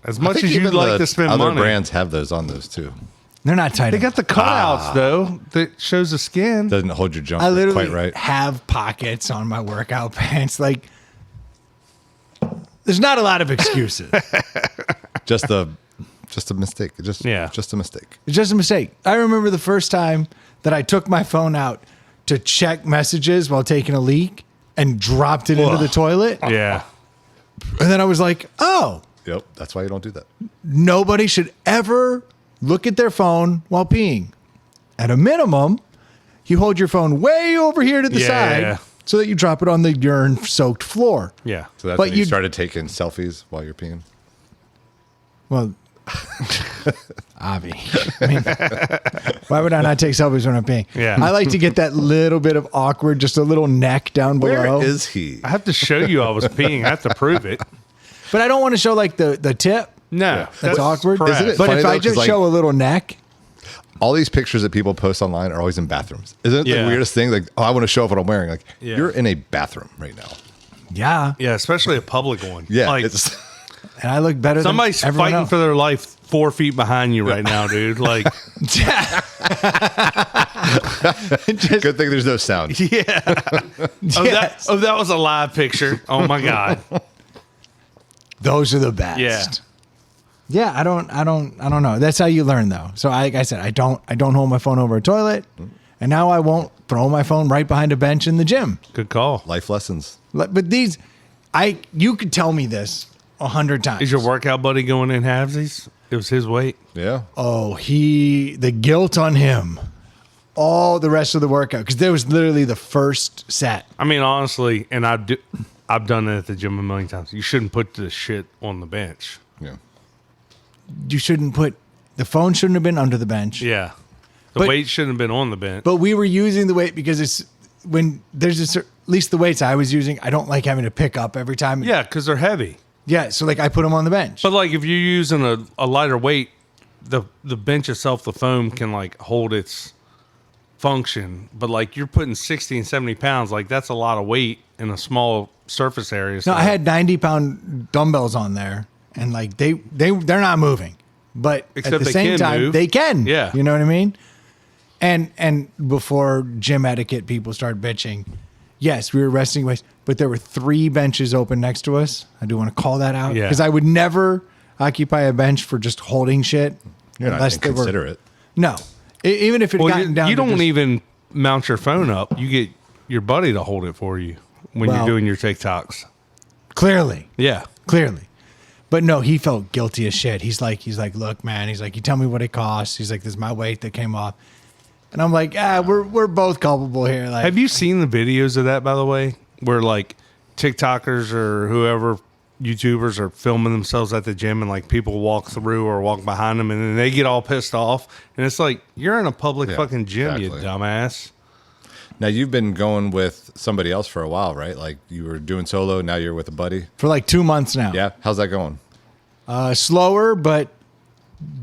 As I much think as you'd even like the to spend other money. brands have those on those too. They're not tight. They got the cutouts, though, that shows the skin. Doesn't hold your jump I literally quite right. have pockets on my workout pants. Like, there's not a lot of excuses. Just a mistake. Just a mistake. It's just a mistake. I remember the first time that I took my phone out to check messages while taking a leak and dropped it into the toilet. Yeah. And then I was like, oh, Yep. That's why you don't do that. nobody should ever look at their phone while peeing. At a minimum, you hold your phone way over here to the Yeah. side so that you drop it on the urine-soaked floor. Yeah. So that's But when you you- started taking selfies while you're peeing. Well, Avi. I mean, why would I not take selfies when I'm peeing? Yeah. I like to get that little bit of awkward, just a little neck down Where below. is he? I have to show you I was peeing. I have to prove it. But I don't want to show like the tip. No. That's awkward. correct. Isn't it But funny, if I though, 'cause, just like- show a little neck, All these pictures that people post online are always in bathrooms. Isn't it Yeah. the weirdest thing? Like, oh, I want to show off what I'm wearing. Like, Yeah. you're in a bathroom right now. yeah. Yeah, especially a public one. Yeah. Like, It's And I look better somebody's than everyone fighting else. for their life 4 feet behind you right now, dude. Like, good thing there's no sound. Yes. that was a live picture. Oh my God. Those are the best. Yeah. Yeah, I don't know. That's how you learn though. So like I said, I don't hold my phone over a toilet, and now I won't throw my phone right behind a bench in the gym. Good call. Life lessons. But these, you could tell me this 100 times. Is your workout buddy going in halvesies? It was his weight. Yeah. Oh, the guilt on him. All the rest of the workout, because there was literally the first set. I mean, honestly, and I've done it at the gym a million times. You shouldn't put the shit on the bench. Yeah. You shouldn't the phone shouldn't have been under the bench. Yeah. The But- weight shouldn't have been on the bench. But we were using the weight because it's when there's at least the weights I was using, I don't like having to pick up every time. Yeah, because they're heavy. Yeah. So like I put them on the bench. But like if you're using a lighter weight, the bench itself, the foam can like hold its function. But like you're putting 60 and 70 pounds, like that's a lot of weight in a small surface area. So No, I had 90-pound dumbbells on there, and like they're not moving, but Except at the they same can time move. they can. Yeah. You know what I mean? And before gym etiquette, people started bitching. Yes, we were resting weights, but there were 3 benches open next to us. I do want to call that out Yeah. because I would never occupy a bench for just holding shit. You're not unless they were- inconsiderate. No, even if it well, gotten down. you to don't just- even mount your phone up. You get your buddy to hold it for you when Well- you're doing your TikToks. Clearly. Yeah. But no, he felt guilty as shit. He's like, look, man. He's like, you tell me what it costs. He's like, this is my weight that came off. And I'm like, we're both culpable here. Like, Have you seen the videos of that, by the way, where like TikTokers or whoever YouTubers are filming themselves at the gym and like people walk through or walk behind them and then they get all pissed off and it's like you're in a public fucking gym, you dumbass. Now you've been going with somebody else for a while, right? Like you were doing solo, now you're with a buddy. for like 2 months now. Yeah, how's that going? Slower, but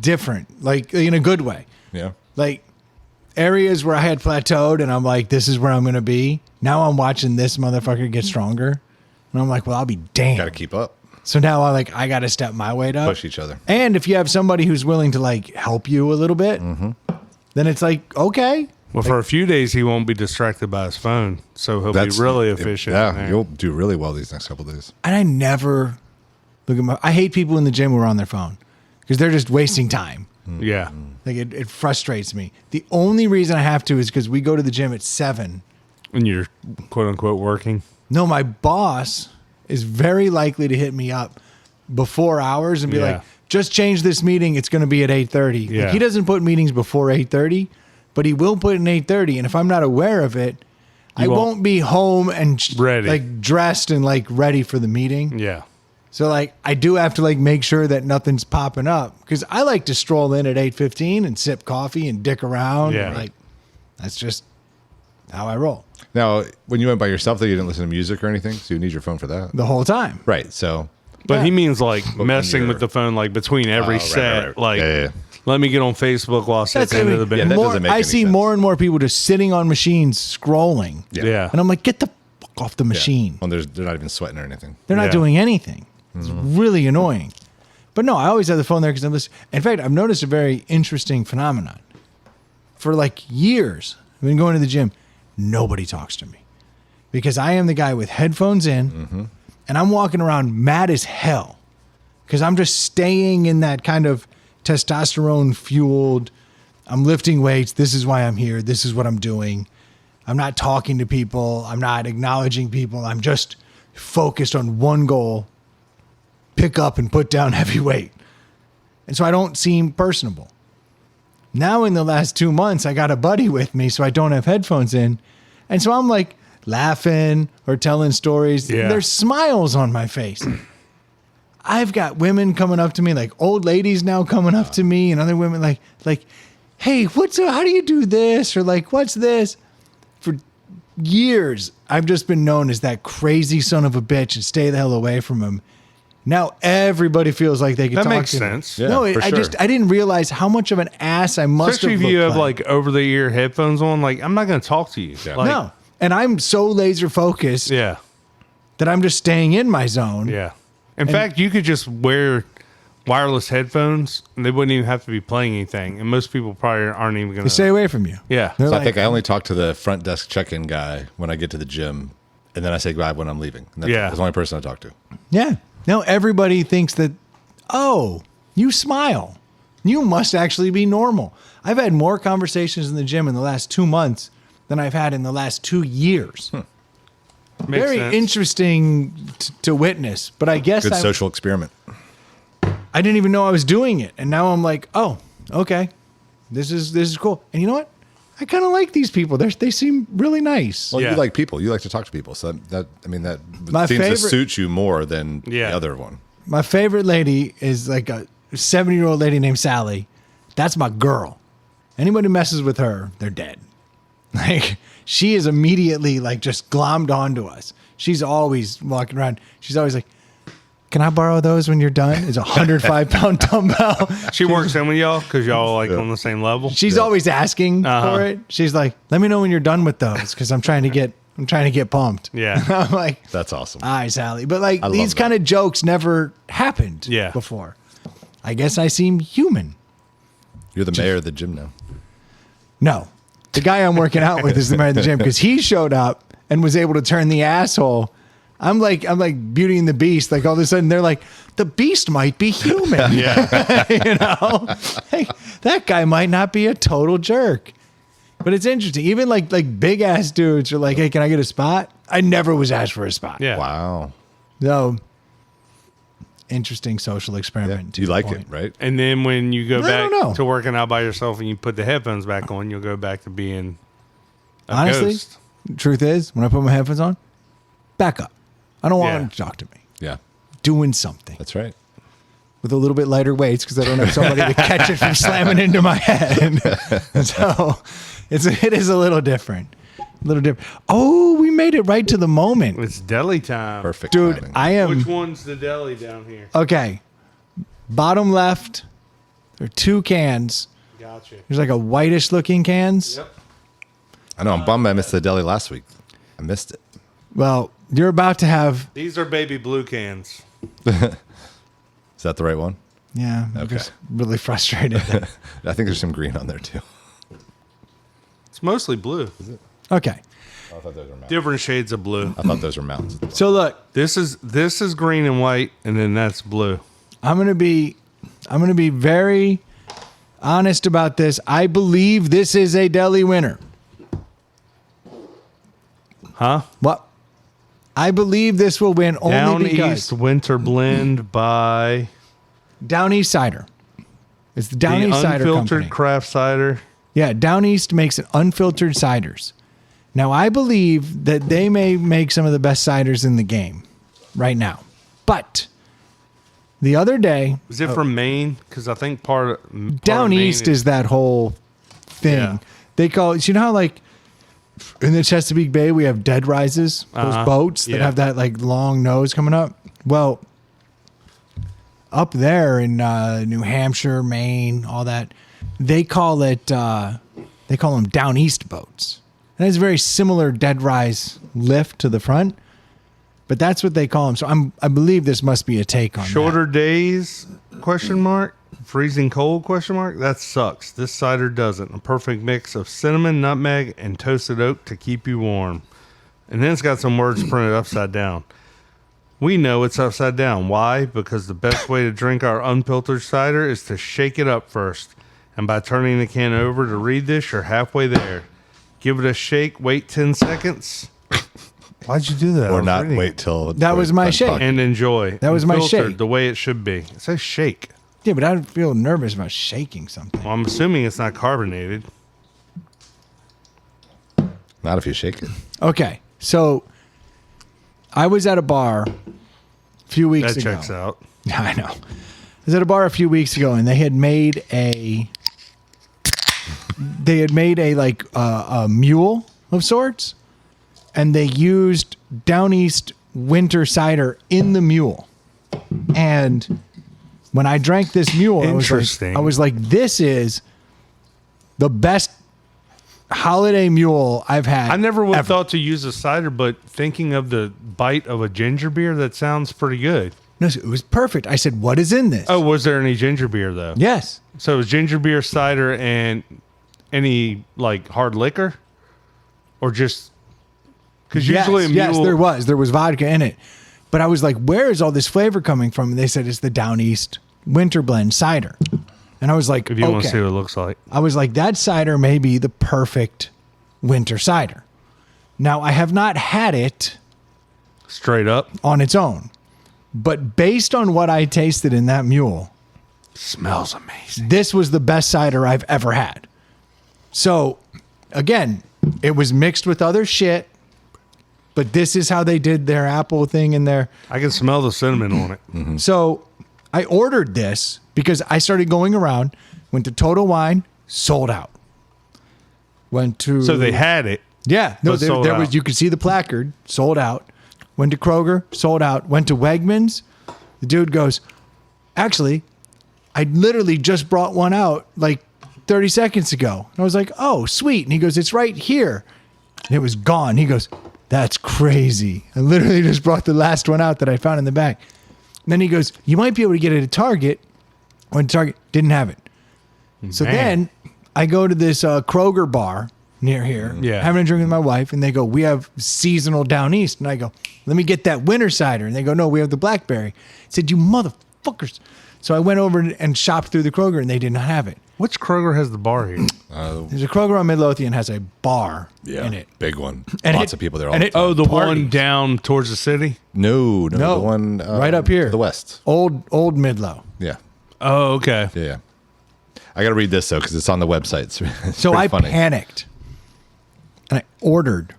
different, like in a good way. Yeah, Like areas where I had plateaued and I'm like, this is where I'm going to be. Now I'm watching this motherfucker get stronger. And I'm like, well, I'll be damned. got to keep up, So now I got to step my weight up. push each other. And if you have somebody who's willing to like help you a little bit, then it's like, okay. Well, for a few days he won't be distracted by his phone, so he'll be really efficient. in Yeah, there. you'll do really well these next couple of days. And I never look at I hate people in the gym who are on their phone because they're just wasting time. Yeah. Like it frustrates me. The only reason I have to is because we go to the gym at 7. And you're quote unquote working. No, my boss is very likely to hit me up before hours and be Yeah. like, just change this meeting. It's going to be at 8:30. Yeah. Like, he doesn't put meetings before 8:30, but he will put it in 8:30. And if I'm not aware of it, I won't be home and Ready. like dressed and like ready for the meeting. Yeah. So like I do have to like make sure that nothing's popping up because I like to stroll in at 8:15 and sip coffee and dick around. Yeah. Like that's just how I roll Now, when you went by yourself, though, you didn't listen to music or anything, so you need your phone for that. the whole time. Right. So, But Yeah. he means like when messing you're- with the phone like between every right, set. right. Like Yeah. let me get on Facebook while I sit at the end of the bed. Yeah, that doesn't make I any see sense. more and more people just sitting on machines scrolling. Yeah. And I'm like, get the fuck off the machine. Well, they're not even sweating or anything. They're not Yeah. doing anything. It's really annoying. But no, I always have the phone there because I'm listening. In fact, I've noticed a very interesting phenomenon. For like years, I've been going to the gym. Nobody talks to me because I am the guy with headphones in and I'm walking around mad as hell because I'm just staying in that kind of testosterone fueled. I'm lifting weights. This is why I'm here. This is what I'm doing. I'm not talking to people. I'm not acknowledging people. I'm just focused on one goal, pick up and put down heavy weight. And so I don't seem personable. Now in the last 2 months, I got a buddy with me, so I don't have headphones in. And so I'm like laughing or telling stories. Yeah. There's smiles on my face. I've got women coming up to me, like old ladies now coming up to me, and other women like, hey, how do you do this? Or like, what's this? For years, I've just been known as that crazy son of a bitch and stay the hell away from him. Now everybody feels like they can That talk makes to me. sense. Yeah, No, for I sure. didn't realize how much of an ass I must Especially have if you looked have like over the ear headphones on, like I'm not going to talk to you. Yeah. Like, no. And I'm so laser focused Yeah. that I'm just staying in my zone. Yeah. In fact, you could just wear wireless headphones and they wouldn't even have to be playing anything. And most people probably aren't even going They stay to. away from you. Yeah. They're So like, I think I only talk to the front desk check-in guy when I get to the gym, and then I say goodbye when I'm leaving. And that's, Yeah. that's the only person I talk to. yeah. Now everybody thinks that, oh, you smile. You must actually be normal. I've had more conversations in the gym in the last 2 months than I've had in the last 2 years. Makes Very sense. interesting to witness, but I guess Good social experiment. I didn't even know I was doing it, and now I'm like, oh, okay, this is cool. And you know what? I kind of like these people. They seem really nice. Well, Yeah. you like people. You like to talk to people. So that My seems to favorite- suit you more than Yeah. the other one. My favorite lady is like a 70-year-old lady named Sally. That's my girl. Anybody who messes with her, they're dead. Like she is immediately like just glommed onto us. She's always walking around. She's always like, "Can I borrow those when you're done?" It's a 105-pound dumbbell. She works in with y'all because y'all like on the same level. She's always asking for it. She's like, "Let me know when you're done with those because I'm trying to get pumped." Yeah. I'm like, That's awesome. "All right, Sally." But like love these that. kind of jokes never happened Yeah. before. I guess I seem human. You're the mayor of the gym now. No, the guy I'm working out with is the man at the gym because he showed up and was able to turn the asshole. I'm like Beauty and the Beast. Like all of a sudden they're like, the Beast might be human. Yeah. You know, like, that guy might not be a total jerk. But it's interesting. Even like big ass dudes are like, hey, can I get a spot? I never was asked for a spot. Yeah. Wow. So interesting social experiment. You like it, right? And then when you go I don't know. back to working out by yourself and you put the headphones back on, you'll go back to being a Honestly, ghost. truth is, when I put my headphones on, back up. I don't want Yeah. them to talk to me. Yeah. Doing something That's right. with a little bit lighter weights because I don't have somebody to catch it from slamming into my head. So it is a little different. A little different. Oh, we made it right to the moment. It's deli time. Perfect. Dude, timing. I am. Which one's the deli down here? Okay. Bottom left, there are 2 cans. Gotcha. There's like a whitish looking cans. Yep. I know. I'm bummed I missed the deli last week. I missed it. Well, you're about to have. These are baby blue cans. Is that the right one? Yeah, I'm Okay. just really frustrated. I think there's some green on there too. It's mostly blue. Okay. I thought those were mountains. Different shades of blue. I thought those were mountains. So look, This is green and white, and then that's blue. I'm gonna be very honest about this. I believe this is a deli winner. Huh? What? I believe this will win only Down because East Winter Blend by Down East Cider. It's the Down the East Cider Unfiltered Company. Craft Cider. Yeah, Down East makes unfiltered ciders. Now, I believe that they may make some of the best ciders in the game right now. But the other day, Is it from Maine? Because I think part of Down Maine East is that whole thing. Yeah. They call it, you know how like in the Chesapeake Bay we have dead rises, those Uh-huh. boats that Yeah. have that like long nose coming up? Well, up there in New Hampshire, Maine, all that, they call them Down East boats. And it's a very similar dead rise lift to the front, but that's what they call them. So I believe this must be a take on Shorter days? Question mark. Freezing cold? Question mark. That sucks. This cider doesn't. A perfect mix of cinnamon, nutmeg, and toasted oak to keep you warm. And then it's got some words printed upside down. We know it's upside down. Why? Because the best way to drink our unfiltered cider is to shake it up first. And by turning the can over to read this, you're halfway there. Give it a shake, wait 10 seconds. Why'd you do that? I Or was not reading wait it. till That was my done shake. talking. And enjoy. That was my Unfiltered, shake. The way it should be. It says shake. that. Yeah, but I feel nervous about shaking something. Well, I'm assuming it's not carbonated. Not if you shake it. Okay, so I was at a bar a few weeks That ago. checks out. I know. I was at a bar a few weeks ago, and they had made a like a mule of sorts, and they used Down East winter cider in the mule. And when I drank this mule, Interesting. I was like, this is the best holiday mule I've had. I never would have ever. thought to use a cider, but thinking of the bite of a ginger beer, that sounds pretty good. No, it was perfect. I said, what is in this? Oh, was there any ginger beer though? yes. So it was ginger beer, cider, and any like hard liquor, or just because usually a mule. Yes, there was vodka in it. But I was like, where is all this flavor coming from? And they said it's the Down East Winter Blend cider. And I was like, If you want to see okay. what it looks like, I was like, that cider may be the perfect winter cider. Now, I have not had it straight up, on its own, but based on what I tasted in that mule, smells amazing. this was the best cider I've ever had. So, again, it was mixed with other shit, but this is how they did their apple thing in there. I can smell the cinnamon on it. So I ordered this because I started going around, went to Total Wine, sold out. Went to So they had it. yeah, no, but there sold was out. you could see the placard, sold out. Went to Kroger, sold out. Went to Wegmans. The dude goes, actually, I literally just brought one out like 30 seconds ago. And I was like, oh, sweet. And he goes, it's right here. And it was gone. He goes, that's crazy. I literally just brought the last one out that I found in the back. And then he goes, you might be able to get it at Target. Went to Target, didn't have it. So Man. then I go to this Kroger bar near here, Yeah. having a drink with my wife, and they go, we have seasonal Down East. And I go, let me get that winter cider. And they go, no, we have the blackberry. I said, you motherfuckers. So I went over and shopped through the Kroger, and they did not have it. Which Kroger has the bar here? There's a Kroger on Midlothian has a bar in it. Big one. And Lots of people there all and the it- time. Oh, the one Parties. down towards the city? No, No, the one right up here. to the west. Old Midlow. Yeah. Oh, okay. Yeah. I got to read this, though, because it's on the website. It's So pretty I funny. panicked, and I ordered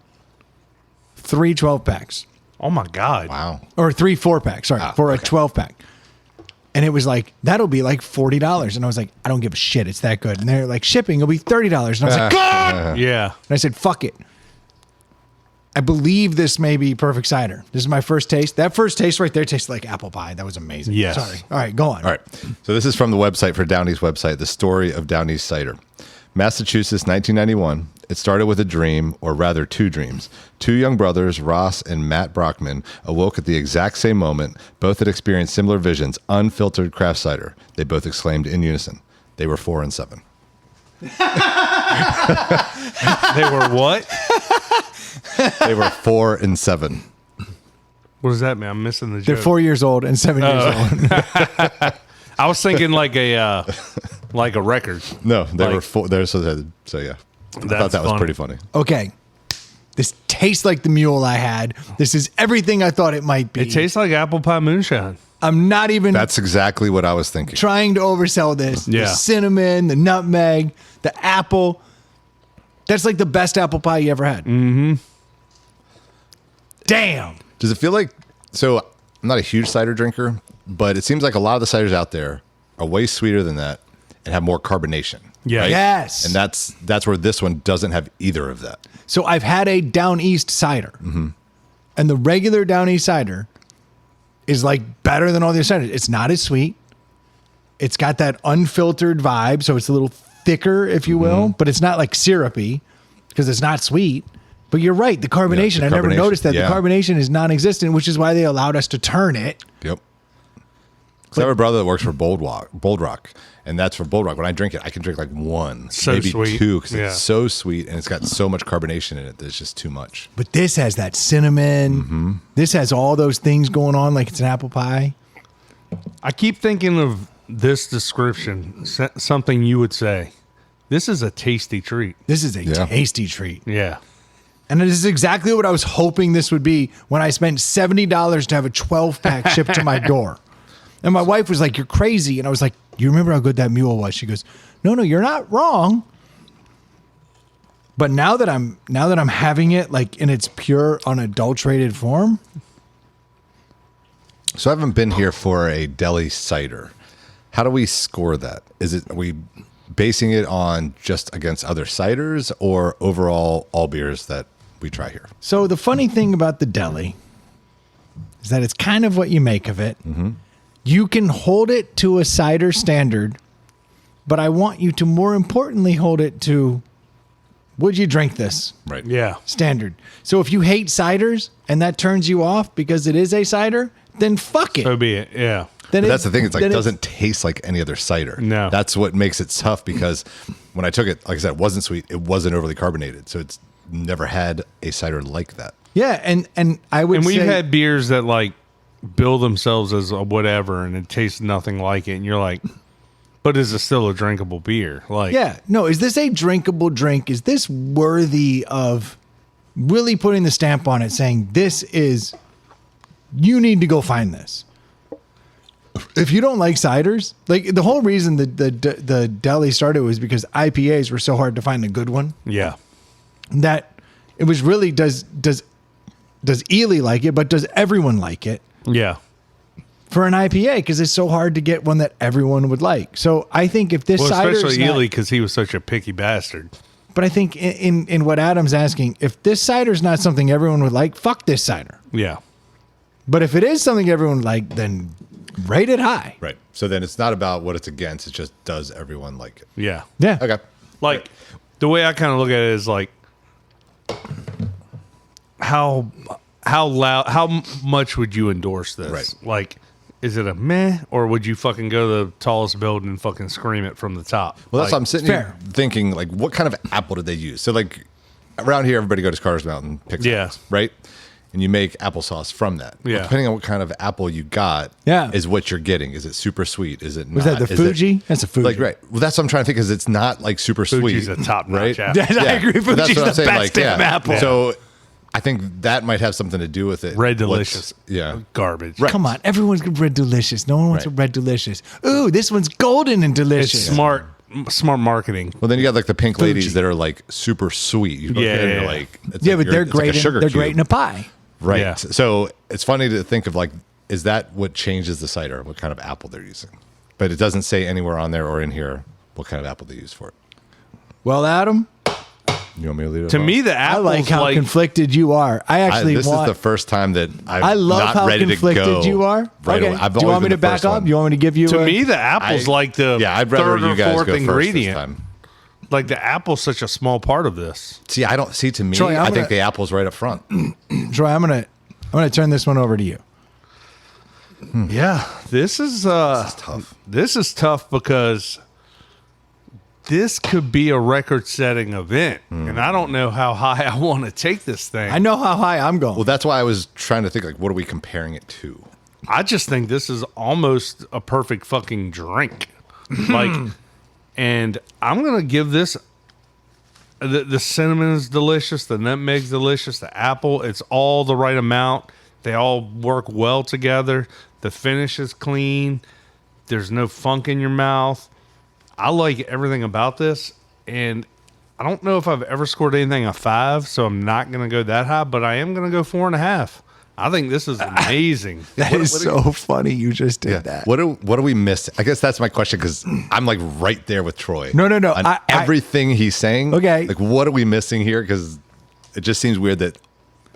3 12-packs. Oh my God. Wow. Or 3 4-packs, sorry, for a 12-pack. And it was like, that'll be like $40. And I was like, I don't give a shit. It's that good. And they're like, shipping will be $30. And I was like, God! Yeah. And I said, fuck it. I believe this may be perfect cider. This is my first taste. That first taste right there tasted like apple pie. That was amazing. Yes. Sorry. All right, go on. All right. So this is from the website for Downey's website, The Story of Downey's Cider. Massachusetts, 1991. It started with a dream, or rather 2 dreams. 2 young brothers, Ross and Matt Brockman, awoke at the exact same moment. Both had experienced similar visions, unfiltered craft cider. They both exclaimed in unison. They were 4 and 7. They were what? They were 4 and 7. What does that mean? I'm missing the They're joke. 4 years old and 7 years old. I was thinking like a record. No, they Like- were 4. So yeah. I thought That's that was funny. pretty funny. Okay. This tastes like the mule I had. This is everything I thought it might be. It tastes like apple pie moonshine. I'm not even That's exactly what I was thinking. trying to oversell this. Yeah. The cinnamon, the nutmeg, the apple. That's like the best apple pie you ever had. Mm-hmm. Damn. Does it feel like, so I'm not a huge cider drinker, but it seems like a lot of the ciders out there are way sweeter than that and have more carbonation. Yeah. Yes. And that's where this one doesn't have either of that. So I've had a Down East cider. Mm-hmm. And the regular Down East cider is like better than all the other ciders. It's not as sweet. It's got that unfiltered vibe. So it's a little thicker, if you will, Mm-hmm. but it's not like syrupy because it's not sweet. But you're right. The carbonation, the I never carbonation, noticed that. yeah. The carbonation is non existent, which is why they allowed us to turn it. Yep. Because I have a brother that works for Bold Rock, and that's for Bold Rock. When I drink it, I can drink like 1, So maybe sweet. 2, because Yeah. it's so sweet and it's got so much carbonation in it that it's just too much. But this has that cinnamon. Mm-hmm. This has all those things going on like it's an apple pie. I keep thinking of this description, something you would say. This is a tasty treat. This is a Yeah. tasty treat. Yeah. And this is exactly what I was hoping this would be when I spent $70 to have a 12-pack shipped to my door. And my wife was like, "You're crazy." And I was like, "You remember how good that mule was?" She goes, No, you're not wrong. But now that I'm having it like in its pure unadulterated form, So I haven't been here for a deli cider. How do we score that? Are we basing it on just against other ciders or overall all beers that we try here? so the funny thing about the deli is that it's kind of what you make of it. Mm-hmm. You can hold it to a cider standard, but I want you to more importantly hold it to, would you drink this Right. Yeah. standard? So if you hate ciders and that turns you off because it is a cider, then fuck it. So be it. Yeah. Then But that's the thing. It's like, then it doesn't taste like any other cider. No. That's what makes it tough because when I took it, like I said, it wasn't sweet. It wasn't overly carbonated. So it's never had a cider like that. Yeah, and I would And we've say had beers that like bill themselves as a whatever and it tastes nothing like it. And you're like, but is it still a drinkable beer? Like, yeah, no, is this a drinkable drink? Is this worthy of really putting the stamp on it saying this is, you need to go find this? If you don't like ciders, like the whole reason the deli started was because IPAs were so hard to find a good one yeah. that it was really does Ely like it, but does everyone like it Yeah. for an IPA because it's so hard to get one that everyone would like. So I think if this Well, cider is especially not, Ely because he was such a picky bastard. but I think in what Adam's asking, if this cider is not something everyone would like, fuck this cider. Yeah. But if it is something everyone would like, then rate it high. Right. So then it's not about what it's against. It's just, does everyone like it? Yeah. Yeah. Okay. Like the way I kind of look at it is like how loud, how much would you endorse this? Right. Like, is it a meh or would you fucking go to the tallest building and fucking scream it from the top? Well, that's Like, what I'm sitting fair. here thinking, like, what kind of apple did they use? So, like, around here, everybody goes to Carter's Mountain, picks Yeah. apples, right? and you make applesauce from that. Yeah. Depending on what kind of apple you got, is what you're getting. Is it super sweet? Is it not? Was that the Is Fuji? That's a Fuji. Like, right. Well, that's what I'm trying to think, because it's not like super Fuji's sweet. a top-notch right? apple. I agree. But that's Fuji's what I'm the saying. best damn apple. So I think that might have something to do with it. Red Delicious. Yeah. Garbage. Right. Come on, everyone's got Red Delicious. No one wants Right. a Red Delicious. Ooh, this one's golden and It's delicious. smart marketing. Well, then you got like the pink Fuji. ladies that are like super sweet. You look Yeah, at it and you're yeah. like, it's Yeah, like but they're it's like great. a sugar They're cube. great in a pie. Right. Yeah. So it's funny to think of like, is that what changes the cider? What kind of apple they're using? But it doesn't say anywhere on there or in here what kind of apple they use for it. Well, Adam, You want me to lead it To off? me, the I apple's like how conflicted you are. I actually this want. is the first time that I'm I love not how ready to conflicted go you are. right Okay. away. I've Do you always want me been to the back first up? one. You want me to give you? to me, the apple's like the I'd rather third you or guys fourth go first this ingredient. time. Like the apple's such a small part of this. See, I don't see. To me, Troy, I'm I think gonna- the apple's right up front. Troy, I'm gonna turn this one over to you. Yeah, this is tough. This is tough because this could be a record-setting event, and I don't know how high I want to take this thing. I know how high I'm going. Well, that's why I was trying to think, like, what are we comparing it to? I just think this is almost a perfect fucking drink. Like, and I'm gonna give this. The cinnamon is delicious. The nutmeg's delicious. The apple, it's all the right amount. They all work well together. The finish is clean. There's no funk in your mouth. I like everything about this, and I don't know if I've ever scored anything a 5, so I'm not gonna go that high. But I am gonna go 4.5. I think this is amazing. That is so funny. You just did that. What do we miss? I guess that's my question, because I'm like right there with Troy. No. On everything he's saying. Okay. Like, what are we missing here? Because it just seems weird that.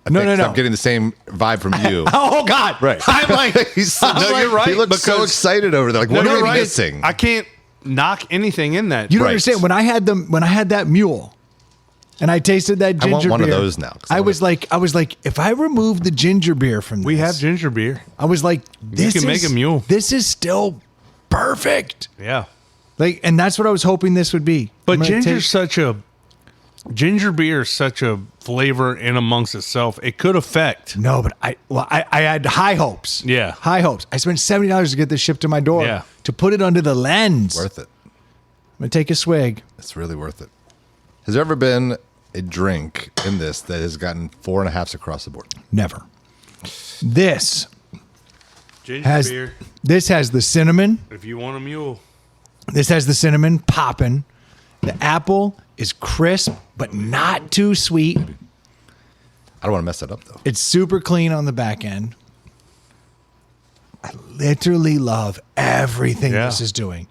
No. I'm getting the same vibe from you. Oh God! Right. I'm like, you're right, He looks so because- excited over there. Like, what No, are you're we right. missing? I can't knock anything in that. you don't Right. understand. When I had that mule, and I tasted that ginger I want one of beer, those now, 'cause I was like, if I remove the ginger beer from this, We have ginger beer. I was like, this can make is- a mule. This is still perfect. Yeah. Like, and that's what I was hoping this would be. But I'm gonna ginger beer is such a flavor in amongst itself. It could affect. No, but I had high hopes. Yeah. High hopes. I spent $70 to get this shipped to my door. Yeah. To put it under the lens. Worth it. I'm gonna take a swig. It's really worth it. Has there ever been a drink in this that has gotten 4.5s across the board? Never. This Ginger has beer, this has the cinnamon. if you want a mule. This has the cinnamon popping. The apple is crisp but not too sweet. I don't want to mess that up though. It's super clean on the back end. I literally love everything Yeah. this is doing.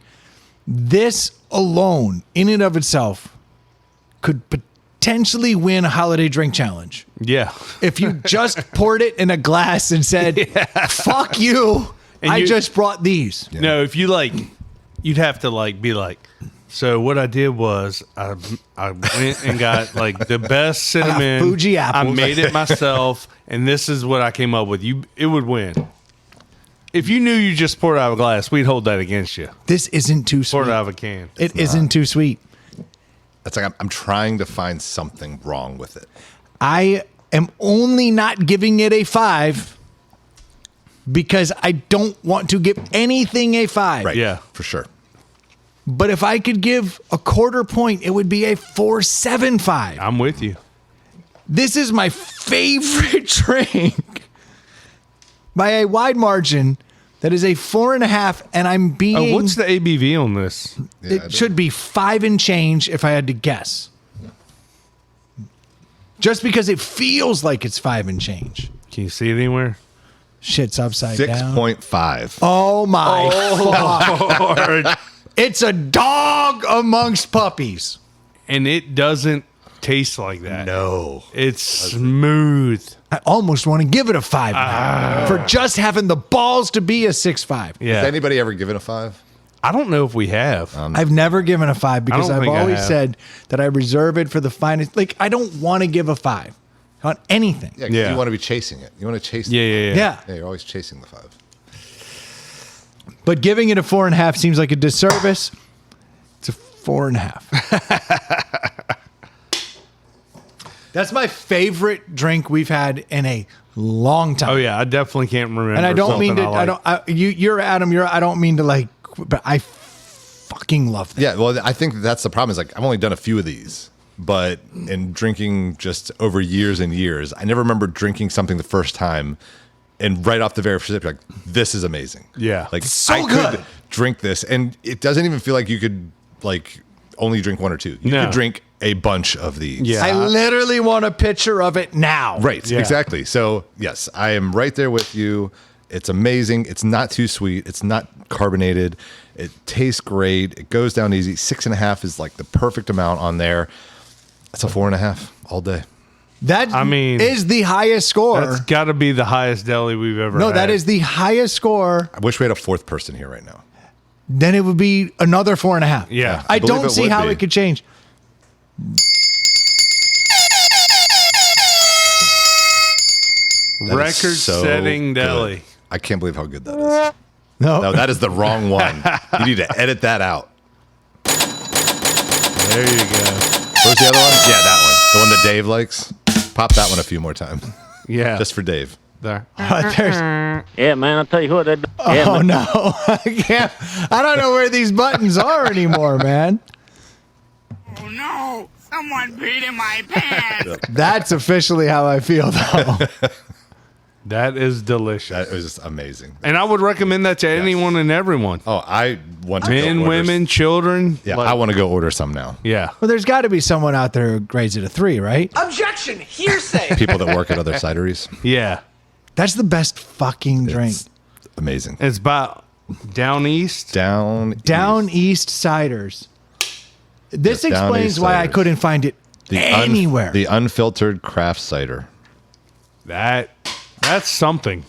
This alone, in and of itself, could potentially win a holiday drink challenge. Yeah. If you just poured it in a glass and said, fuck you, And I you- just brought these. No, if you you'd have to be like, so what I did was I went and got the best cinnamon. Fuji I apples. made it myself, and this is what I came up with. It would win. If you knew you just poured it out of a glass, we'd hold that against you. This isn't too Pour it sweet. out of a can. It isn't too sweet. That's like I'm trying to find something wrong with it. I am only not giving it a 5 because I don't want to give anything a 5. Right. Yeah. For sure. But if I could give a quarter point, it would be a 4.75. I'm with you. This is my favorite drink by a wide margin. That is a 4.5, and I'm being. Oh, what's the ABV on this? It should be 5 and change if I had to guess. Just because it feels like it's 5 and change. Can you see it anywhere? Shit's upside down. 6.5. Oh my fuck. It's a dog amongst puppies. And it doesn't taste like that. No. It's smooth. I almost want to give it a 5 now for just having the balls to be a 6.5. Yeah. Has anybody ever given a 5? I don't know if we have. I've never given a 5 because don't I've think I always have. said that I reserve it for the finest. Like, I don't want to give a 5 on anything. Yeah, 'cause Yeah. you want to be chasing it. You want to chase Yeah. Yeah. Yeah, you're always chasing the 5. But giving it a 4.5 seems like a disservice. It's a 4.5. That's my favorite drink we've had in a long time. Oh yeah, I definitely can't remember. And I don't mean to. something You're Adam. I don't mean to like. But I fucking love that. Yeah, well, I think that's the problem. Is like I've only done a few of these, but in drinking just over years and years, I never remember drinking something the first time, and right off the very first sip, like this is amazing. Yeah. like so I good. could drink this, and it doesn't even feel like you could like only drink one or two. You No. could drink a bunch of these. Yeah. I literally want a picture of it now. Right, Yeah. exactly. So, yes, I am right there with you. It's amazing. It's not too sweet. It's not carbonated. It tastes great. It goes down easy. 6.5 is like the perfect amount on there. It's a 4.5 all day. That I mean, is the highest score. That's got to be the highest deli we've ever No, had. that is the highest score. I wish we had a fourth person here right now. Then it would be another 4.5. Yeah. I believe don't it see would how be. it could change. That is so Record-setting good. deli. I can't believe how good that is. No, No, that is the wrong one. You need to edit that out. There you go. Where's the other one? Yeah, that one. The one that Dave likes. Pop that one a few more times. Yeah. Just for Dave. there. there's. Yeah, man, I'll tell you what. Oh no, I can't. I don't know where these buttons are anymore, man. Oh no! Someone peed in my pants! That's officially how I feel, though. That is delicious. That was just amazing. And I would recommend that to anyone and everyone. Oh, I want to go Men, order- women, children. Yeah, like- I want to go order some now. Yeah. Well, there's got to be someone out there who grades it a 3, right? Objection! Hearsay! People that work at other cideries. Yeah. That's the best fucking drink. It's amazing. It's about down east. Down East ciders. This Yes, Down explains East why I ciders. couldn't find it anywhere. The unfiltered craft cider. That's something.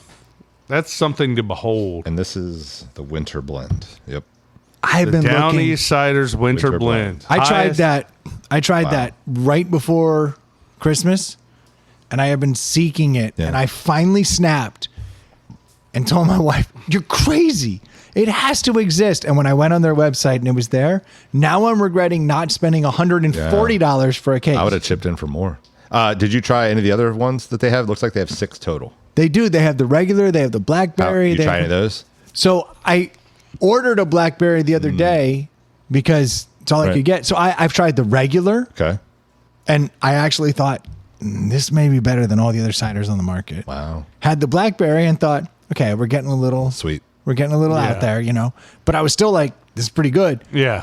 That's something to behold. And this is the winter blend. Yep. I've been Down looking. East Cider's Winter, Winter Blend. Blend. I tried Highest- that. I tried that right before Christmas, and I have been seeking it. Yeah. And I finally snapped and told my wife, "You're crazy. It has to exist." And when I went on their website and it was there, now I'm regretting not spending $140 for a case. I would have chipped in for more. Did you try any of the other ones that they have? It looks like they have 6 total. They do. They have the regular. They have the blackberry. You they try have- any of those? So I ordered a blackberry the other day because it's all I Right. could get. So I've tried the regular, Okay. and I actually thought this may be better than all the other ciders on the market. Wow. Had the blackberry and thought, okay, we're getting a little Sweet. We're getting a little Yeah. out there, you know. But I was still like, this is pretty good. Yeah.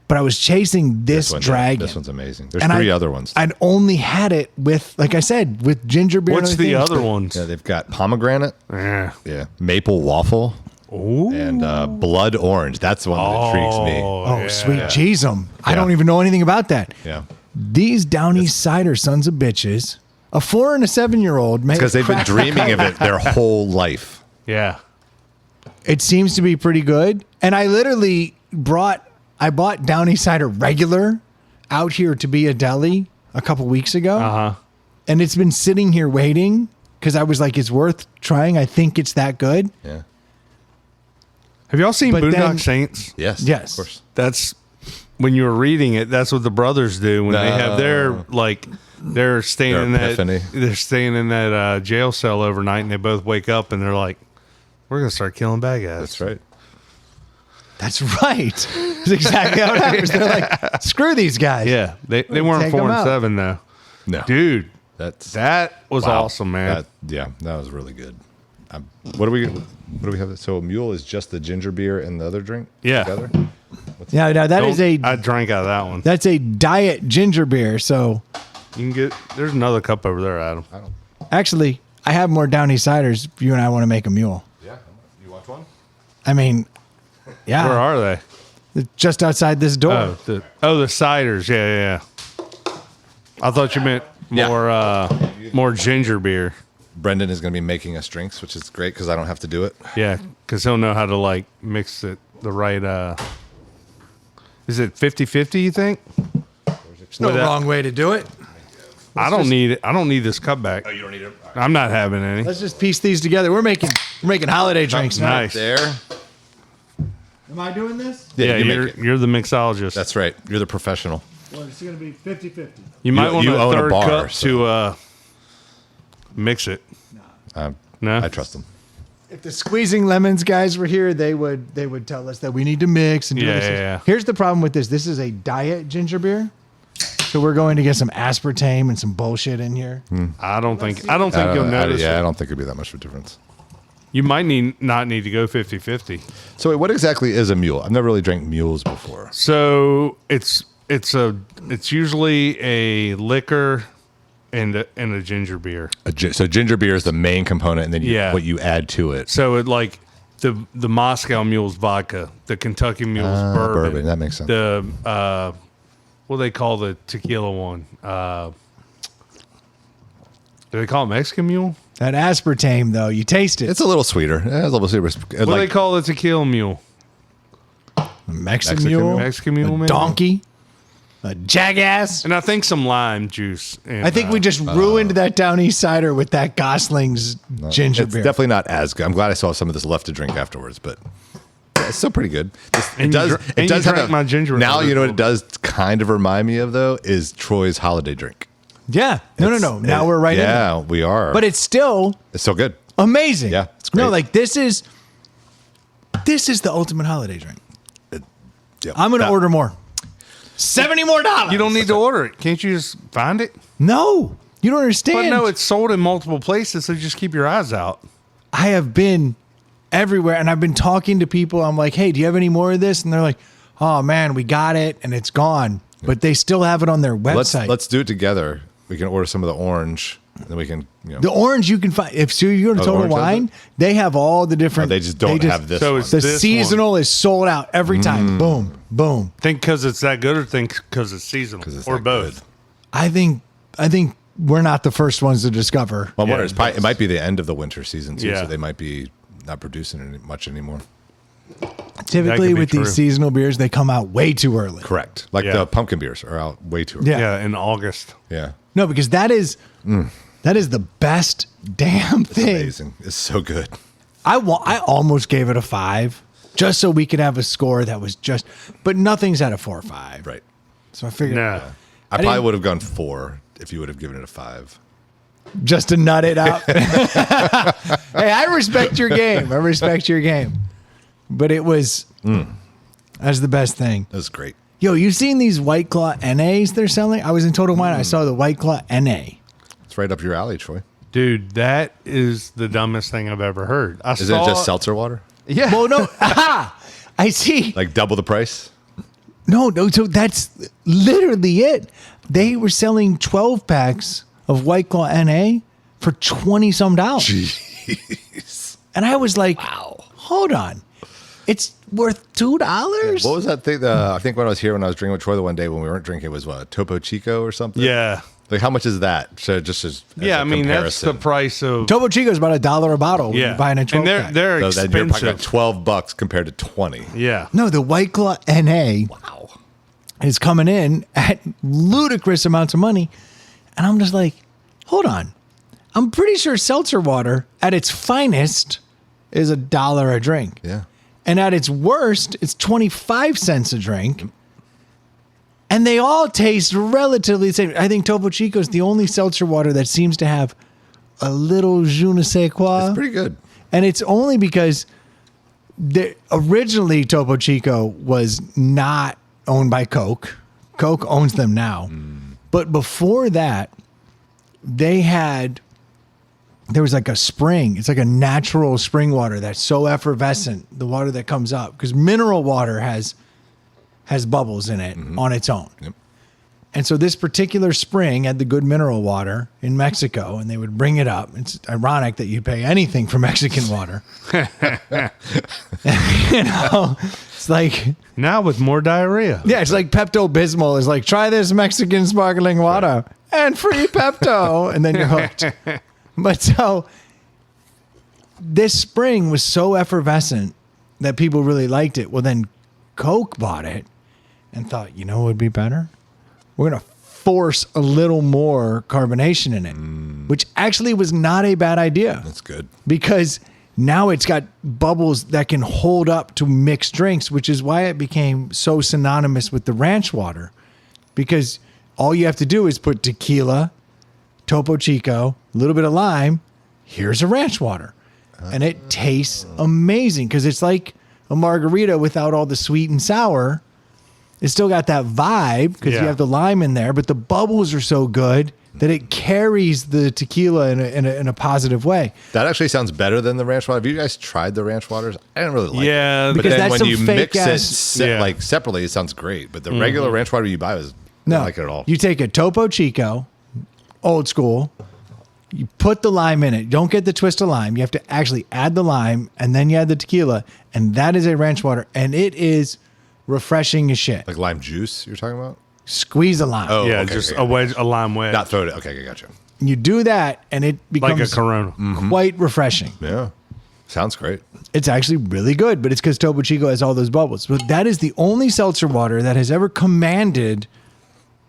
But I was chasing this One- dragon. This one's amazing. There's And 3 other ones. I'd only had it with, like I said, with ginger beer. What's and the things. other ones? Yeah, they've got pomegranate. Yeah. Yeah. Maple waffle. Ooh. And blood orange. That's the one that intrigues me. Oh, yeah. sweet Jesus. I Yeah. don't even know anything about that. Yeah. These Down East cider sons of bitches, a 4 and a 7-year-old, made Because they've been dreaming of it their whole life. Yeah. It seems to be pretty good. And I literally bought Down East cider regular out here to be a deli a couple weeks ago. Uh-huh. And it's been sitting here waiting because I was like, it's worth trying. I think it's that good. Yeah. Have y'all seen But Boondock then- Saints? Yes. Yes. Of course. That's when you were reading it. That's what the brothers do when they have their they're staying Their in epiphany. they're staying in that jail cell overnight, and they both wake up and they're like, "We're gonna start killing bad guys." That's right. That's right. That's exactly how it happens. They're like, screw these guys. Yeah, they weren't Take 4 them and out. 7 though, No. dude. That's That was wow. awesome, man. That was really good. What do we have? So a mule is just the ginger beer and the other drink Yeah. together? Yeah, now that is I drank out of that one. that's a diet ginger beer. So You can get. There's another cup over there, Adam. actually, I have more Down East ciders if you and I want to make a mule. Yeah. You want one? I mean, yeah. Where are they? Just outside this door. Oh, the ciders. Yeah. I thought you meant more ginger beer. Brendan is going to be making us drinks, which is great because I don't have to do it. Yeah, because he'll know how to like mix it the right. Is it 50-50, you think? There's no with that- wrong way to do it. I don't need it. I don't need this cup back. Oh, you don't need it? I'm not having any. Let's just piece these together. We're making holiday drinks now. Nice. There. Am I doing this? Yeah, you make it. you're the mixologist. That's right. You're the professional. Well, it's going to be 50-50. you might want you a own a third bar, cup so- to mix it. No? I trust them. If the Squeezing Lemons guys were here, they would tell us that we need to mix and do Yeah, this. yeah. Here's the problem with this. This is a diet ginger beer. So we're going to get some aspartame and some bullshit in here. I don't think you'll notice. I it. don't think it'd be that much of a difference. You might not need to go 50-50. So wait, what exactly is a mule? I've never really drank mules before. So it's usually a liquor and a ginger beer. So ginger beer is the main component, and then what you add to it. So it like the Moscow Mule's vodka, the Kentucky Mule's bourbon. That makes sense. The what do they call the tequila one? Do they call it Mexican Mule? That aspartame, though, you taste it. It's a little sweeter. It's a little sweeter. What do they call the tequila mule? Mexican mule, Mexican mule, a maybe? donkey, a jackass. And I think some lime juice. And, I think we just ruined that Down East cider with that Gosling's ginger It's beer. definitely not as good. I'm glad I saw some of this left to drink afterwards, but it's still pretty good. It does have my ginger. Now ale. you know what it does kind of remind me of though is Troy's holiday drink. Yeah. No. Now we're right in it. Yeah, we are. But it's still it's so good. amazing. Yeah, it's great. No, like this is the ultimate holiday drink. Yeah. I'm going to order more. $70 more. You don't need to order it. Can't you just find it? No, you don't understand. But no, it's sold in multiple places, so just keep your eyes out. I have been everywhere and I've been talking to people. I'm like, hey, do you have any more of this? And they're like, oh man, we got it and it's gone. But they still have it on their website. Let's do it together. We can order some of the orange, and then we can. The orange you can find. If you go to the Total orange has Wine, it? they have all the different. They just don't have this So one. it's The this seasonal is sold out every time. Boom, boom. Think because it's that good, or think because it's seasonal, 'Cause it's or that both. good. I think we're not the first ones to discover. Well, I'm Yeah, wondering, it might be the end of the winter season too, Yeah. so they might be not producing much anymore. Typically, be with true. these seasonal beers, they come out way too early. Correct. Like Yeah. the pumpkin beers are out way too early. Yeah. Yeah, in August. Yeah. No, because that is the best damn It's thing. amazing. It's so good. I almost gave it a 5, just so we could have a score that was just. But nothing's at a 4 or 5. Right. So I figured No. I probably didn't- would have gone 4 if you would have given it a 5. just to nut it up. Hey, I respect your game. But it was that's the best thing. That was great. Yo, you seen these White Claw NAs they're selling? I was in Total Wine. I saw the White Claw NA. It's right up your alley, Troy. Dude, that is the dumbest thing I've ever heard. Isn't it just seltzer water? Yeah. Well, no. Aha! I see. Like double the price? No. So that's literally it. They were selling 12 packs of White Claw NA for $20-some. Jeez. And I was like, wow, hold on. It's worth $2? What was that thing? I think when I was here, when I was drinking with Troy the one day when we weren't drinking, it was what, Topo Chico or something? Yeah. Like, how much is that? So just as Yeah, a I mean, that's the comparison. price of. Topo Chico is about $1 a bottle when Yeah. you're buying a 12 and pack. they're So then you're talking expensive. about $12 compared to 20. Yeah. No, the White Claw NA is coming in at ludicrous amounts of money. And I'm just like, hold on. I'm pretty sure seltzer water at its finest is $1 a drink. Yeah. And at its worst, it's 25 cents a drink. And they all taste relatively the same. I think Topo Chico is the only seltzer water that seems to have a little je ne sais quoi. It's pretty good. And it's only because originally Topo Chico was not owned by Coke. Coke owns them now. But before that, there was like a spring. It's like a natural spring water that's so effervescent, the water that comes up. Because mineral water has bubbles in it on its own. Yep. And so this particular spring had the good mineral water in Mexico, and they would bring it up. It's ironic that you pay anything for Mexican water. You know, it's like, Now with more diarrhea. yeah, it's like Pepto-Bismol is like, try this Mexican sparkling water and free Pepto, and then you're hooked. But so this spring was so effervescent that people really liked it. Well, then Coke bought it and thought, you know what would be better? We're going to force a little more carbonation in it, which actually was not a bad idea That's good. because now it's got bubbles that can hold up to mixed drinks, which is why it became so synonymous with the ranch water, because all you have to do is put tequila, Topo Chico, a little bit of lime, here's a ranch water. And it tastes amazing because it's like a margarita without all the sweet and sour. It's still got that vibe because you Yeah. have the lime in there, but the bubbles are so good that it carries the tequila in a positive way. That actually sounds better than the ranch water. Have you guys tried the ranch waters? I didn't really like it. Yeah, But Because then that's when some you fake mix ass- it Yeah. like separately, it sounds great. But the regular ranch water you buy was No, not like it at all. You take a Topo Chico, old school. You put the lime in it. Don't get the twist of lime. You have to actually add the lime, and then you add the tequila, and that is a ranch water, and it is refreshing as shit. Like lime juice you're talking about? Squeeze a lime. Oh, yeah, okay, just okay. a lime wedge. Not throw it. Okay, gotcha. You do that, and it like a becomes Corona. quite refreshing. Yeah. Sounds great. It's actually really good, but it's because Topo Chico has all those bubbles. But that is the only seltzer water that has ever commanded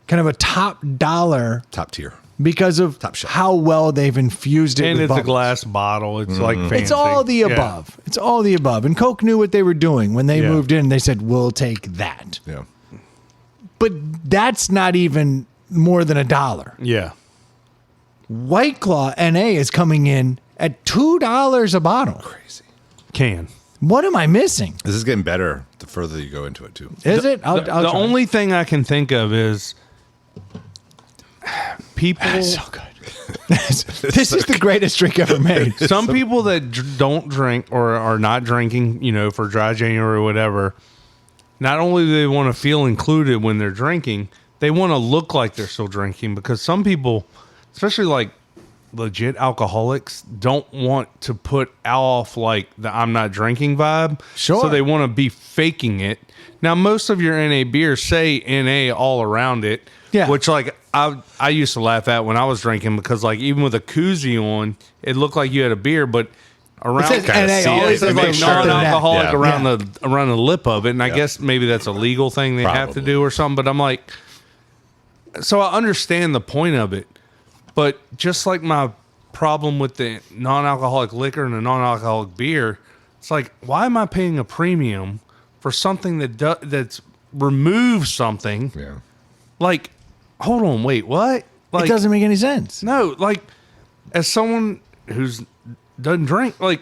kind of a top dollar Top tier. because of Top shelf. how well they've infused it And with it's a bubbles. glass bottle. It's like fancy. It's all the Yeah. above. It's all the above. And Coke knew what they were doing when they Yeah. moved in. They said, "We'll take that." Yeah. But that's not even more than $1. Yeah. White Claw NA is coming in at $2 a bottle. Crazy. Can. What am I missing? This is getting better the further you go into it, too. Is it? I'll The try. only thing I can think of is people. It's so good. This is the greatest drink ever made. Some people that don't drink or are not drinking, for dry January or whatever, not only do they want to feel included when they're drinking, they want to look like they're still drinking because some people, especially like legit alcoholics, don't want to put off like the I'm not drinking vibe. Sure. So they want to be faking it. Now, most of your NA beers say NA all around it. Yeah. Which like I used to laugh at when I was drinking because like even with a koozie on, it looked like you had a beer, but around It says NA, all it it says says like is sure. non-alcoholic Yeah. around the lip of it, and I guess maybe that's a legal thing they have to Probably. do or something. But I'm like, so I understand the point of it, but just like my problem with the non-alcoholic liquor and the non-alcoholic beer, it's like why am I paying a premium for something that's removes something? Yeah. Like, hold on, wait, what? Like, It doesn't make any sense. no, like, as someone who's doesn't drink, like,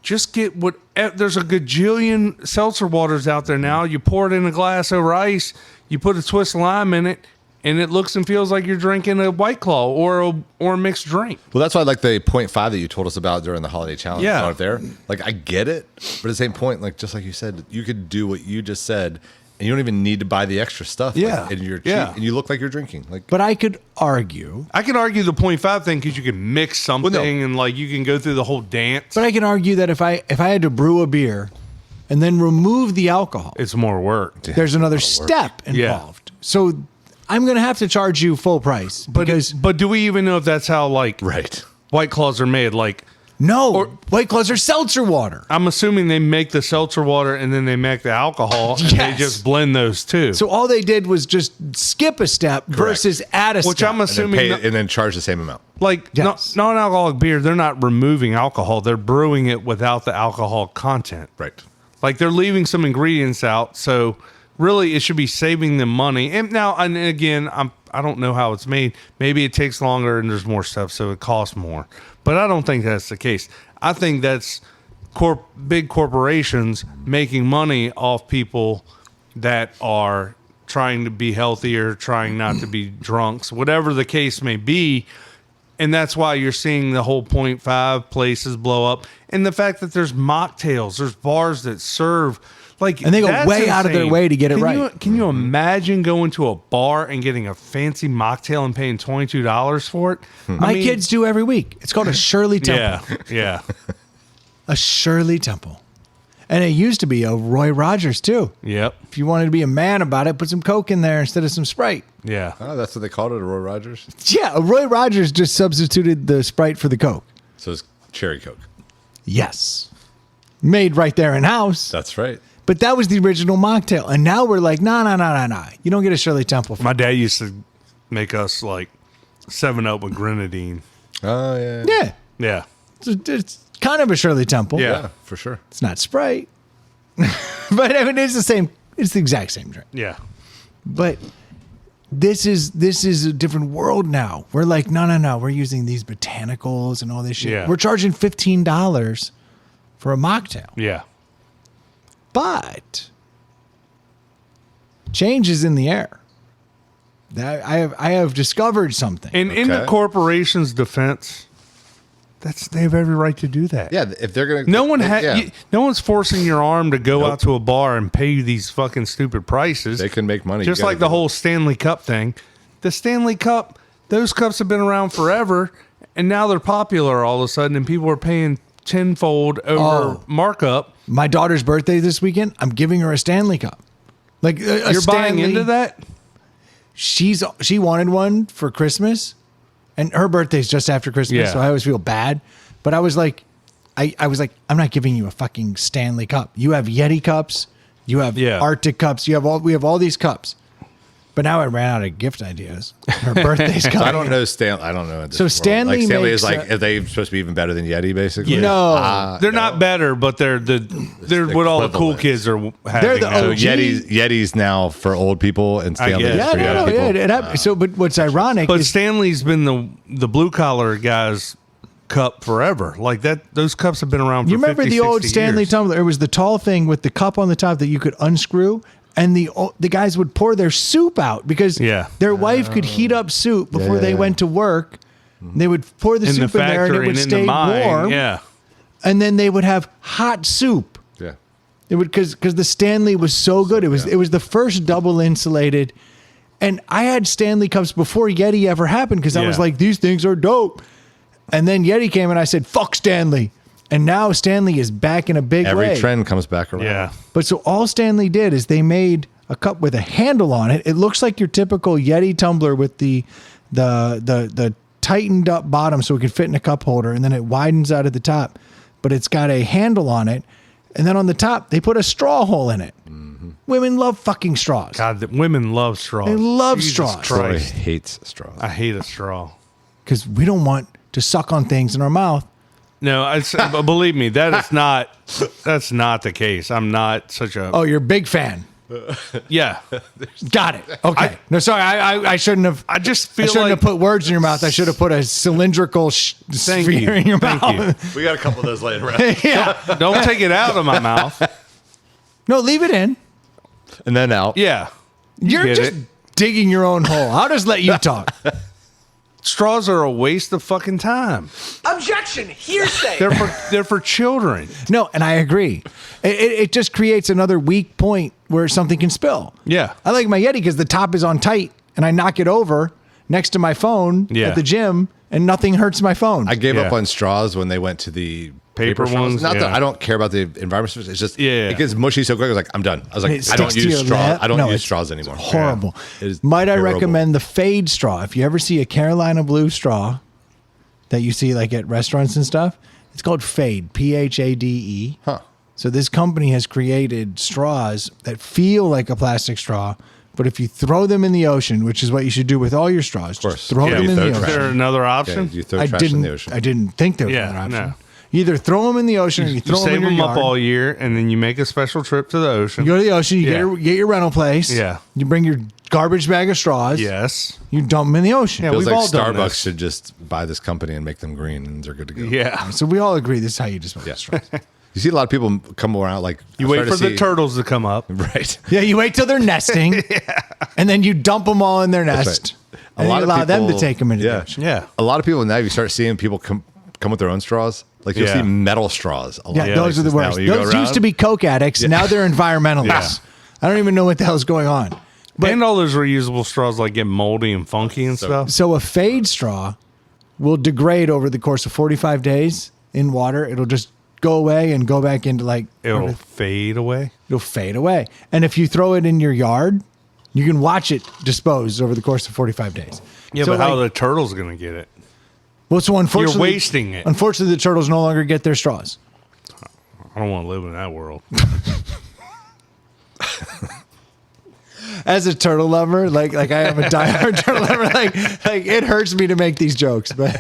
just get what. There's a gajillion seltzer waters out there now. You pour it in a glass over ice. You put a twist of lime in it, and it looks and feels like you're drinking a White Claw or a mixed drink. Well, that's why I like the 0.5 that you told us about during the holiday challenge. Yeah. Out there. Like, I get it. But at the same point, like, just like you said, you could do what you just said, and you don't even need to buy the extra stuff. Yeah. Like, and you're cheap, Yeah. and you look like you're drinking. Like, But I could argue. I could argue the 0.5 thing because you can mix something and like you can go through the whole dance. But I can argue that if I had to brew a beer and then remove the alcohol, It's more work. there's another step Yeah. involved. So I'm going to have to charge you full price because But do we even know if that's how like right. White Claws are made? Like, no, White Claws are seltzer water. I'm assuming they make the seltzer water and then they make the alcohol and Yes. they just blend those two. So all they did was just skip a step versus add a Which step. I'm And then, assuming, and then charge the same amount. like Yes. non-alcoholic beer, they're not removing alcohol; they're brewing it without the alcohol content. Right. Like they're leaving some ingredients out, so really it should be saving them money. And now, and again, I don't know how it's made. Maybe it takes longer and there's more stuff, so it costs more. But I don't think that's the case. I think that's big corporations making money off people that are trying to be healthier, trying not to be drunks, whatever the case may be. And that's why you're seeing the whole 0.5 places blow up. And the fact that there's mocktails, there's bars that serve like, And they go that's way out of their insane. way to get it Can right. Can you imagine going to a bar and getting a fancy mocktail and paying $22 for it? My kids do every week. It's called a Shirley Temple. Yeah, yeah, A Shirley Temple. And it used to be a Roy Rogers too. yep, If you wanted to be a man about it, put some Coke in there instead of some Sprite. yeah. Oh, that's what they called it, a Roy Rogers. Yeah, Roy Rogers just substituted the Sprite for the Coke. So it's cherry Coke. Yes. Made right there in house. That's right. But that was the original mocktail. And now we're like, no. You don't get a Shirley Temple. My dad used to make us like 7-Up with grenadine. Oh, yeah. Yeah. Yeah, It's kind of a Shirley Temple. Yeah. Yeah, for sure. It's not Sprite. But I mean, it's the same. It's the exact same drink. yeah. But this is a different world now. We're like, no. We're using these botanicals and all this shit. Yeah. We're charging $15 for a mocktail. Yeah. But change is in the air. I have discovered something. And in the Okay. corporation's defense, they have every right to do that. Yeah, if they're gonna, No one yeah, no one's forcing your arm to go out to a bar and pay you these fucking stupid prices. they can make money. Just You gotta like the do it. whole Stanley Cup thing. The Stanley Cup, those cups have been around forever, and now they're popular all of a sudden, and people are paying tenfold over markup. My daughter's birthday this weekend. I'm giving her a Stanley Cup. Like a You're buying Stanley- into that? She wanted one for Christmas, and her birthday's just after Christmas, Yeah. so I always feel bad. But I was like, I was like, I'm not giving you a fucking Stanley Cup. You have Yeti cups, you have Arctic cups, we have all these cups. But now I ran out of gift ideas. Her birthday's coming. I don't know Stanley. I don't know. in this So world. Stanley like Stanley makes is like, are they supposed to be even better than Yeti? Basically, Yeah. No. They're not better, but they're what all the cool equivalent. kids are having. They're the now. So OG. Yeti's now for old people, and Stanley guess. is Yeah, for young people. it happened. So, but what's ironic But is Stanley's been the blue collar guys cup forever. Like that, those cups have been around for you remember 50, the old 60 Stanley years. tumbler? It was the tall thing with the cup on the top that you could unscrew, and the guys would pour their soup out because their wife could heat up soup before they went to work. They would pour the in the soup in there, and it factory would and in the stay mine. warm. Yeah. And then they would have hot soup. Yeah. It would because the Stanley was so good. It was the first double insulated, and I had Stanley cups before Yeti ever happened because I was Yeah. like, these things are dope. And then Yeti came and I said, fuck Stanley. And now Stanley is back in a big way. Every trend comes back around. Yeah. But so all Stanley did is they made a cup with a handle on it. It looks like your typical Yeti tumbler with the tightened up bottom so it can fit in a cup holder, and then it widens out at the top. But it's got a handle on it, and then on the top they put a straw hole in it. Women love fucking straws. God, women love straws. They love Jesus straws. Troy Christ. hates straws. I hate a straw. Because we don't want to suck on things in our mouth. No, but believe me, that's not the case. I'm not such a Oh, you're a big fan. yeah. Got it. Okay. No, sorry. I shouldn't have. I just I feel shouldn't like have put words in your mouth. I should have put a cylindrical Thank sphere you. in your Thank mouth. We got a couple of those laying around. Yeah. don't take it out of my mouth. No, leave it in. And then out. Yeah. You're get just it. digging your own hole. I'll just let you talk. Straws are a waste of fucking time. Objection! Hearsay! They're for children. No, and I agree. It just creates another weak point where something can spill. Yeah. I like my Yeti because the top is on tight and I knock it over next to my phone Yeah. at the gym and nothing hurts my phone. I gave up Yeah. on straws when they went to the Paper straws. ones, Not that yeah. I don't care about the environment. It's just Yeah. it gets mushy so quick. I was like, I'm done. I was like, It I don't sticks to use your straws. lip. I don't No, use it's straws anymore. horrible. It is Might I terrible. recommend the Fade straw? If you ever see a Carolina blue straw that you see like at restaurants and stuff, it's called Fade, Phade. Huh. So this company has created straws that feel like a plastic straw, but if you throw them in the ocean, which is what you should do with all your straws, course. just throw Yeah, them you in throw the Is trash. ocean. there another Yeah, option? you throw I trash in the didn't. ocean. I didn't think there was Yeah, another option. no. You either throw them in the ocean or you You throw them save in your them yard. up all year, and then you make a special trip to the ocean. You go to the ocean. You Yeah. get your rental place. Yeah. You bring your garbage bag of straws. Yes. You dump them in the ocean. Yeah, Feels we've like all done Starbucks this. should just buy this company and make them green, and they're good to go. Yeah. So we all agree this is how you dispose of straws. You see a lot of people come around like You I wait started for to the see- turtles to come up. right? Yeah, you wait till they're nesting, and then you dump them all in their nest, right. and you allow them to take them into the yeah. ocean. Yeah. A lot of people now you start seeing people come with their own straws. Like you'll Yeah. see metal straws. A lot Yeah, of those are the places now. worst. You go Those around- used to be Coke addicts. Now they're environmentalists. Yeah. I don't even know what the hell's going on. But and all those reusable straws like get moldy and funky and stuff. so a Fade straw will degrade over the course of 45 days in water. It'll just go away and go back into like It'll fade away. it'll fade away. And if you throw it in your yard, you can watch it dispose over the course of 45 days. Yeah, So, but how are like, the turtles going to get it? well, so unfortunately, wasting it. Unfortunately, the turtles no longer get their straws. I don't want to live in that world. As a turtle lover, like I am a diehard turtle lover, like it hurts me to make these jokes, but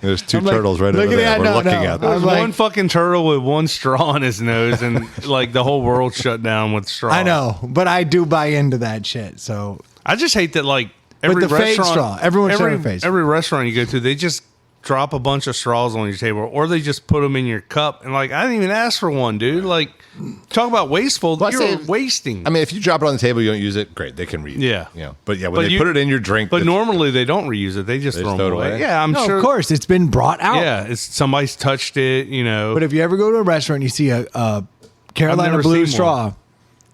There's two I'm like, turtles right look over at there. that, We're no, looking no. at them. I'm There's like- one fucking turtle with one straw in his nose, and like the whole world shut down with straws. I know, but I do buy into that shit. So I just hate that like With the fake straw. Everyone's showing their face. Every restaurant you go to, they just drop a bunch of straws on your table, or they just put them in your cup. And like, I didn't even ask for one, dude. Like, talk about wasteful. Well, You're wasting. I mean, if you drop it on the table, you don't use it. Great, they can reuse. Yeah. it. But yeah, when they put it in your drink, But normally they don't reuse it. They just throw it away. Yeah, I'm No, sure. of course, it's been brought out. Yeah, it's somebody's touched it. But if you ever go to a restaurant and you see a Carolina never Blue seen straw,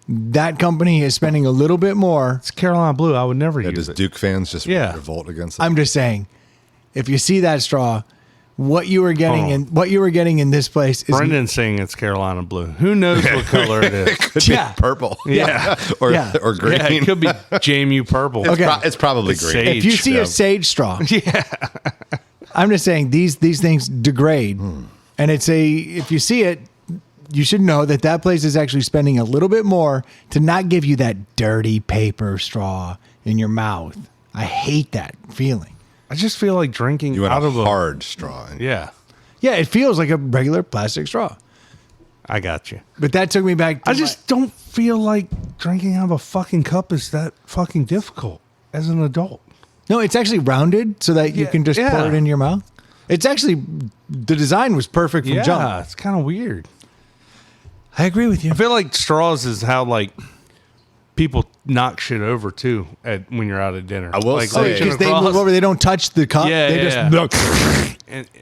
that company is spending a little bit more. it's Carolina Blue, I would never use does it. Duke fans just Yeah. revolt against it? I'm just saying, if you see that straw, what you were getting in this place is Brendan's saying it's Carolina Blue. Who knows what color it is? Could be Yeah. purple. Yeah. or Yeah. or green. Yeah, it could be JMU purple. Okay. It's probably It's green. sage. if you see Yeah. a sage straw, I'm just saying these things degrade, and if you see it, you should know that place is actually spending a little bit more to not give you that dirty paper straw in your mouth. I hate that feeling. I just feel like drinking You want out a of hard straw. Yeah, Yeah, it feels like a regular plastic straw. I got you. But that took me back to I just don't feel like drinking out of a fucking cup is that fucking difficult as an adult. No, it's actually rounded so that you Yeah, can just yeah. pour it in your mouth. It's actually, the design was perfect from Yeah, jump. it's kind of weird. I agree with you. I feel like straws is how like people knock shit over too when you're out at dinner. I will like, say- reaching Because they across- move over, they don't touch the cup. Yeah, they yeah, just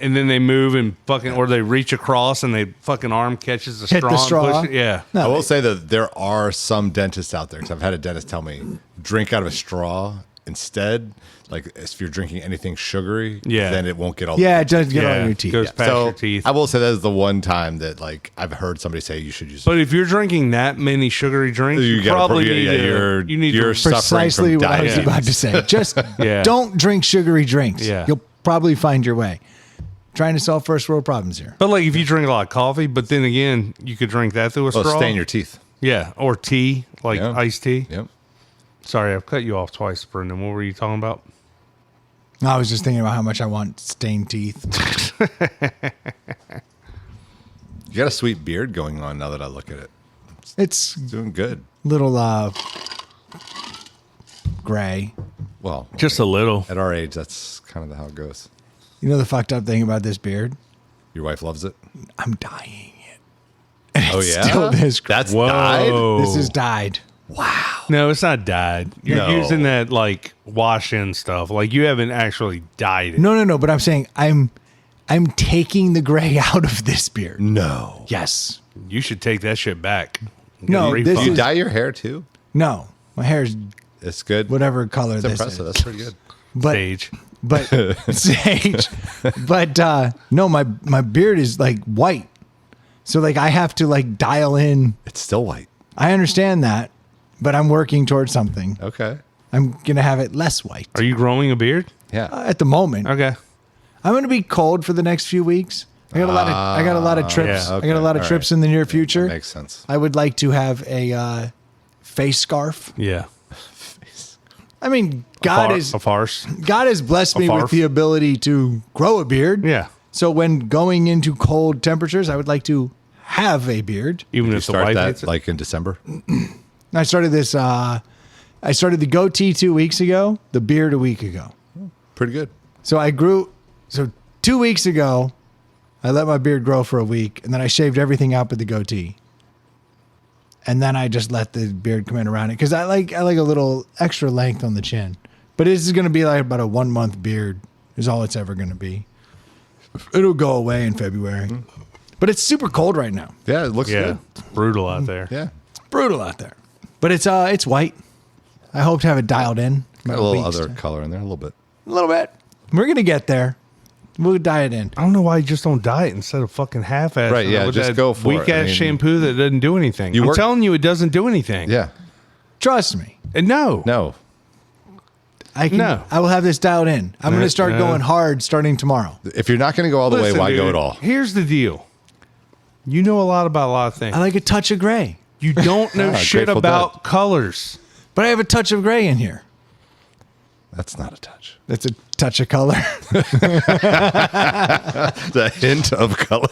and then they move and fucking, or they reach across and they fucking arm catches the Hit straw. the and straw. push it. Yeah. No. I will say that there are some dentists out there, because I've had a dentist tell me, drink out of a straw instead. Like if you're drinking anything sugary, Yeah. then it won't get all. Yeah, it does get Yeah, on your teeth. goes past So your teeth. I will say that is the one time that like I've heard somebody say you should use. But if you're drinking that many sugary drinks, you gotta probably pro- need yeah, to. You need you're to. suffering Precisely from what I was diabetes. about to say. Just Yeah. don't drink sugary drinks. Yeah. You'll probably find your way. Trying to solve first world problems here. But like if you drink a lot of coffee, but then again, you could drink that through a Well, straw. stain your teeth. Yeah, or tea, like Yeah. iced tea. Yep. Sorry, I've cut you off twice, Brendan. What were you talking about? I was just thinking about how much I want stained teeth. You got a sweet beard going on now that I look at it. It's It's doing good. little gray. Well, Just a little. at our age, that's kind of how it goes. You know the fucked up thing about this beard? Your wife loves it. I'm dyeing it. And Oh it's yeah, still this. that's Whoa. dyed. This is dyed. No, it's not dyed. You're No. using that like wash-in stuff. Like you haven't actually dyed it. No. But I'm saying I'm taking the gray out of this beard. No. Yes. You should take that shit back. Get No, a this refund. Do you is- dye your hair too? No, my hair is It's good. whatever color It's this impressive. is. That's pretty good. But Sage. but sage. But no, my beard is like white. So like I have to like dial in. It's still white. I understand that, but I'm working towards something. Okay. I'm gonna have it less white Are you growing a beard? Yeah. at the moment. Okay. I'm gonna be cold for the next few weeks. I got a lot of trips. yeah, I got a lot of okay, trips all in the near future. That makes sense. I would like to have a face scarf. Yeah. I mean, God a farce. God has blessed me farf. with the ability to grow a beard. Yeah. So when going into cold temperatures, I would like to have a beard. Even You if the start wife that hates it. like in December. I started this. I started the goatee 2 weeks ago. The beard a week ago. Pretty good. So I grew. So 2 weeks ago, I let my beard grow for a week, and then I shaved everything out but the goatee. And then I just let the beard come in around it because I like a little extra length on the chin. But this is going to be like about a 1 month beard. Is all it's ever going to be. It'll go away in February. But it's super cold right now. Yeah, it looks yeah. good. It's brutal out there. Yeah. Brutal out there. But it's white. I hope to have it dialed in. Got about a little week's other time. color in there, a little bit. A little bit. We're going to get there. We'll dye it in. I don't know why you just don't dye it instead of fucking half-ass. Right, yeah, with just that go for it. weak-ass I mean, shampoo that doesn't do anything. you I'm work- telling you, it doesn't do anything. Yeah. Trust me. And no. No. No. I will have this dialed in. I'm going to start No. going hard starting tomorrow. If you're not going to go all the Listen, way, why go dude, at all? Here's the deal. You know a lot about a lot of things. I like a touch of gray, You don't know shit Grateful about colors. but I have a touch of gray in here. That's not a touch. That's a touch of color. The hint of color.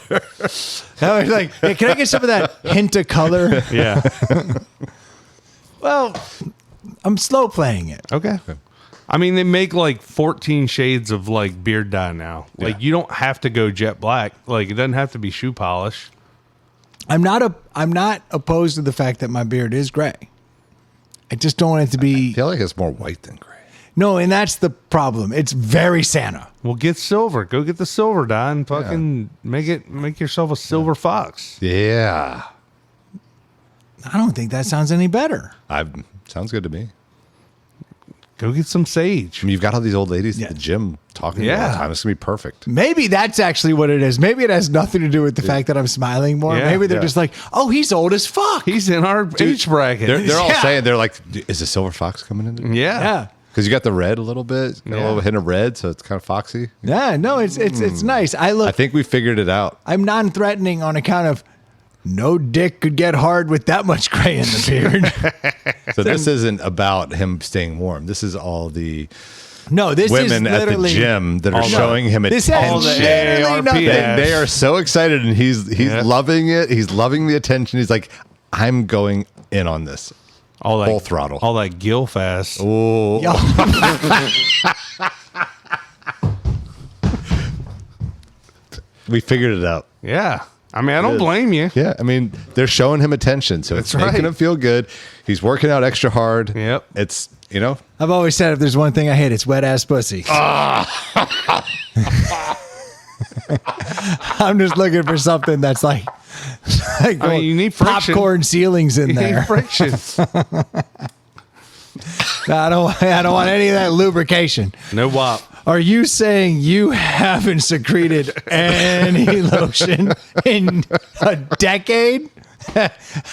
I was like, hey, can I get some of that hint of color? Yeah. Well, I'm slow playing it. Okay. I mean, they make like 14 shades of like beard dye now. Like you don't have to go jet black. Like it doesn't have to be shoe polish. I'm not opposed to the fact that my beard is gray. I just don't want it to I be. feel like it's more white than gray. No, and that's the problem. It's very Santa. Well, get silver. Go get the silver dye and fucking make yourself a silver fox. Yeah. I don't think that sounds any better. Sounds good to me. Go get some sage. I mean, you've got all these old ladies Yeah. at the gym talking to you all the Yeah. time. It's going to be perfect. Maybe that's actually what it is. Maybe it has nothing to do with the fact that I'm smiling more. Yeah. Maybe they're just like, oh, he's old as fuck. He's in our age bracket. They're all Yeah. saying, they're like, is the silver fox coming in? yeah. Yeah. Because you got the red a little bit, got a little hint of red, so it's kind of foxy. Yeah, no, it's nice. I think we figured it out. I'm non-threatening on account of no dick could get hard with that much gray in the beard. So this isn't about him staying warm. This is all the No, this women is at the literally gym that are all the- showing him This attention. has the literally AARP nothing. ads. They are so excited, and he's Yeah. loving it. He's loving the attention. He's like, I'm going in on this. All that Full throttle. All that gill fast. Oh, Yo, we figured it out. Yeah. I mean, I don't is. blame you. Yeah, I mean, they're showing him attention, so it's That's right. making him feel good. He's working out extra hard. Yep. It's, you know, I've always said if there's one thing I hate, it's wet ass pussy. I'm just looking for something that's like I mean, you need friction. popcorn ceilings in You need there. friction. I don't want any of that lubrication. No wop. Are you saying you haven't secreted any lotion in a decade?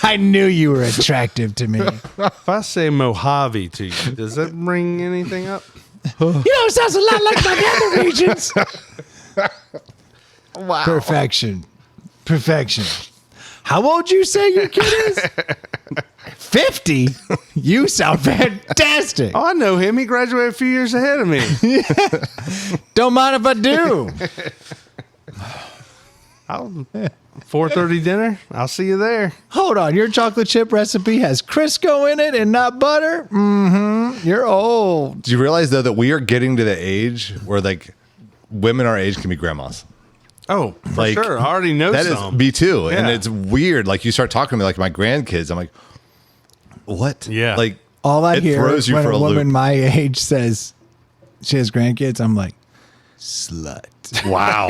I knew you were attractive to me. If I say Mojave to you, does that bring anything up? You know, it sounds a lot like my other regions. Wow. Perfection. How old you say your kid is? 50? You sound fantastic. Oh, I know him. He graduated a few years ahead of me. Don't mind if I do. 4:30 dinner. I'll see you there. Hold on. Your chocolate chip recipe has Crisco in it and not butter? Mm-hmm. You're old. do you realize though that we are getting to the age where like women our age can be grandmas? Oh, for Like, sure. I already know That is some. me too, and Yeah. it's weird. Like you start talking to me like my grandkids, I'm like, what? Yeah. like All I it hear throws you when for a a woman loop. my age says she has grandkids, I'm like, slut. Wow.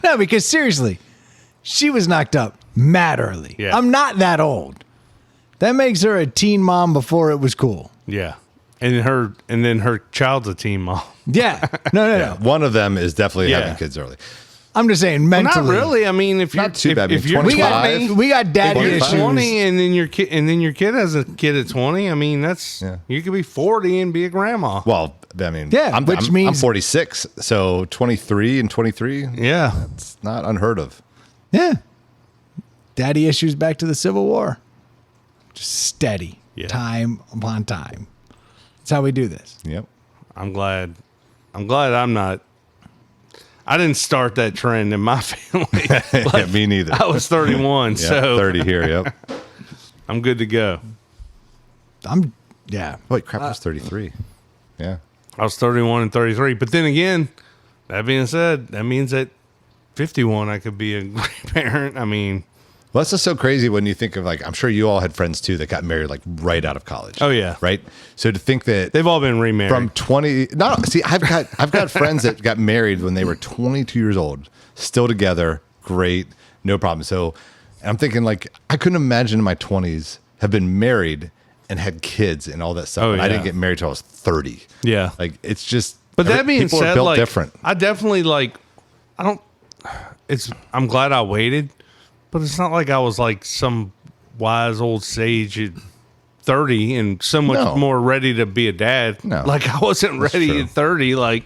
No, because seriously, she was knocked up mad early. Yeah. I'm not that old. That makes her a teen mom before it was cool. Yeah. And then her child's a teen mom. Yeah. No. One of them is definitely Yeah. having kids early. I'm just saying Not mentally. really. I mean, if you're Not too bad. I if mean, you're We 25. got, we got daddy If you're issues. 20 and then your kid has a kid at 20, I mean, that's Yeah. you could be 40 and be a grandma. Well, I mean, Yeah, I'm, which I'm means- 46, so 23 and 23, Yeah. it's not unheard of. Yeah. Daddy issues back to the Civil War. Just steady. Yeah. Time upon time. That's how we do this. Yep. I'm glad I'm not. I didn't start that trend in my family. Yeah, me neither. I was 31, Yeah, so 30 here. Yep. I'm good to go. Yeah. Wait, crap, I was 33. Yeah. I was 31 and 33. But then again, that being said, that means at 51 I could be a grandparent. I mean, Well, that's just so crazy when you think of like, I'm sure you all had friends too that got married like right out of college. Oh, yeah. Right. So to think that they've all been remarried. from 20, no, see, I've got friends that got married when they were 22 years old, still together. Great. No problem. So I'm thinking like, I couldn't imagine in my 20s have been married and had kids and all that stuff. Oh, And I didn't yeah. get married till I was 30. Yeah. Like it's just, But that being people said, are built like, different. I definitely like, I'm glad I waited, but it's not like I was like some wise old sage at 30 and so much No. more ready to be a dad. No. Like I wasn't ready true. at 30, like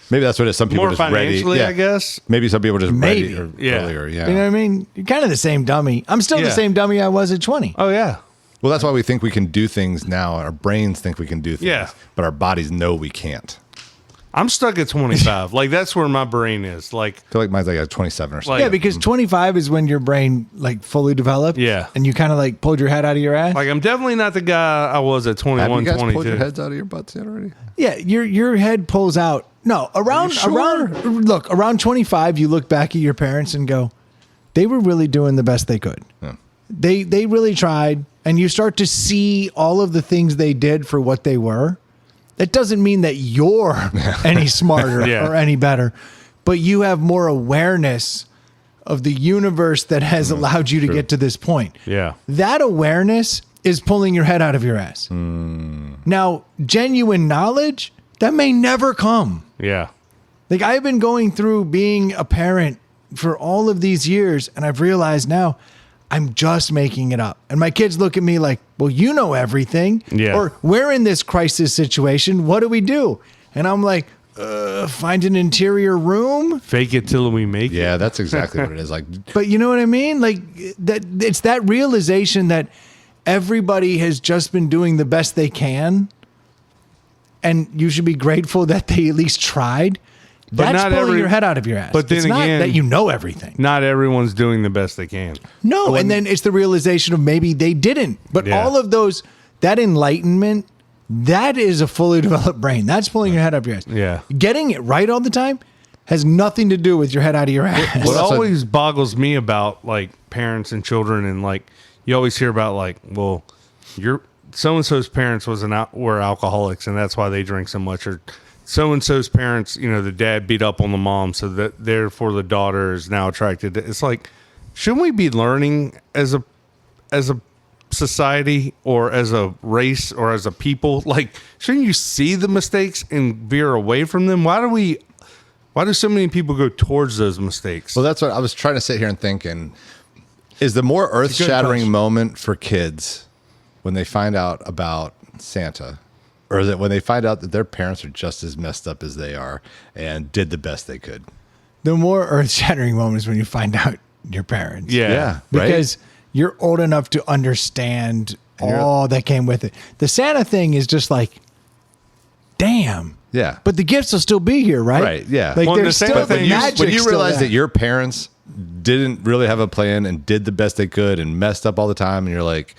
Maybe that's what it is. Some people more are just ready. financially, Yeah. I guess. Maybe some people are just Maybe. ready or Yeah. earlier. Yeah. You know what I mean? You're kind of the same dummy. I'm still the Yeah. same dummy I was at 20. Oh yeah. Well, that's why we think we can do things now. Our brains think we can do things, Yeah. but our bodies know we can't. I'm stuck at 25. Like that's where my brain is. Like I feel like mine's like a 27 or something. Like- Yeah, because 25 is when your brain like fully developed. Yeah. And you kind of like pulled your head out of your ass. I'm definitely not the guy I was at 21, Have you guys 22. pulled your heads out of your butts yet already? Yeah, your head pulls out. No, around 25, you look back at your parents and go, they were really doing the best they could. Yeah. They really tried, and you start to see all of the things they did for what they were. That doesn't mean that you're any smarter Yeah. or any better, but you have more awareness of the universe that has allowed you to get to this point. Yeah. That awareness is pulling your head out of your ass. Now, genuine knowledge, that may never come. Yeah. Like I've been going through being a parent for all of these years, and I've realized now I'm just making it up. And my kids look at me like, well, you know everything. Yeah. Or we're in this crisis situation. What do we do? And I'm like, find an interior room. Fake it till we make it. Yeah, that's exactly what it is. Like, But you know what I mean? Like that, it's that realization that everybody has just been doing the best they can. And you should be grateful that they at least tried. But That's not pulling every- your head out of your ass. but then it's not again- that you know everything. Not everyone's doing the best they can. No, and then it's the realization of maybe they didn't. But Yeah. all of those, that enlightenment, that is a fully developed brain. That's pulling your head up your ass. Yeah. Getting it right all the time has nothing to do with your head out of your ass. What also- always boggles me about like parents and children, and like you always hear about like, well, your so and so's parents were alcoholics, and that's why they drink so much, or so and so's parents, the dad beat up on the mom, so that therefore the daughter is now attracted. It's like, shouldn't we be learning as a society or as a race or as a people? Like, shouldn't you see the mistakes and veer away from them? Why do so many people go towards those mistakes? well, that's what I was trying to sit here and think. And is the more earth-shattering question. moment for kids when they find out about Santa, or is it when they find out that their parents are just as messed up as they are and did the best they could? The more earth-shattering moments when you find out your parents. yeah. right? Because you're old enough to understand all that came with it. The Santa thing is just like, damn. Yeah. But the gifts will still be here, right? Right, yeah. Like Well, the there's Santa still the thing- magic. when you still realize there. that your parents didn't really have a plan and did the best they could and messed up all the time, and you're like,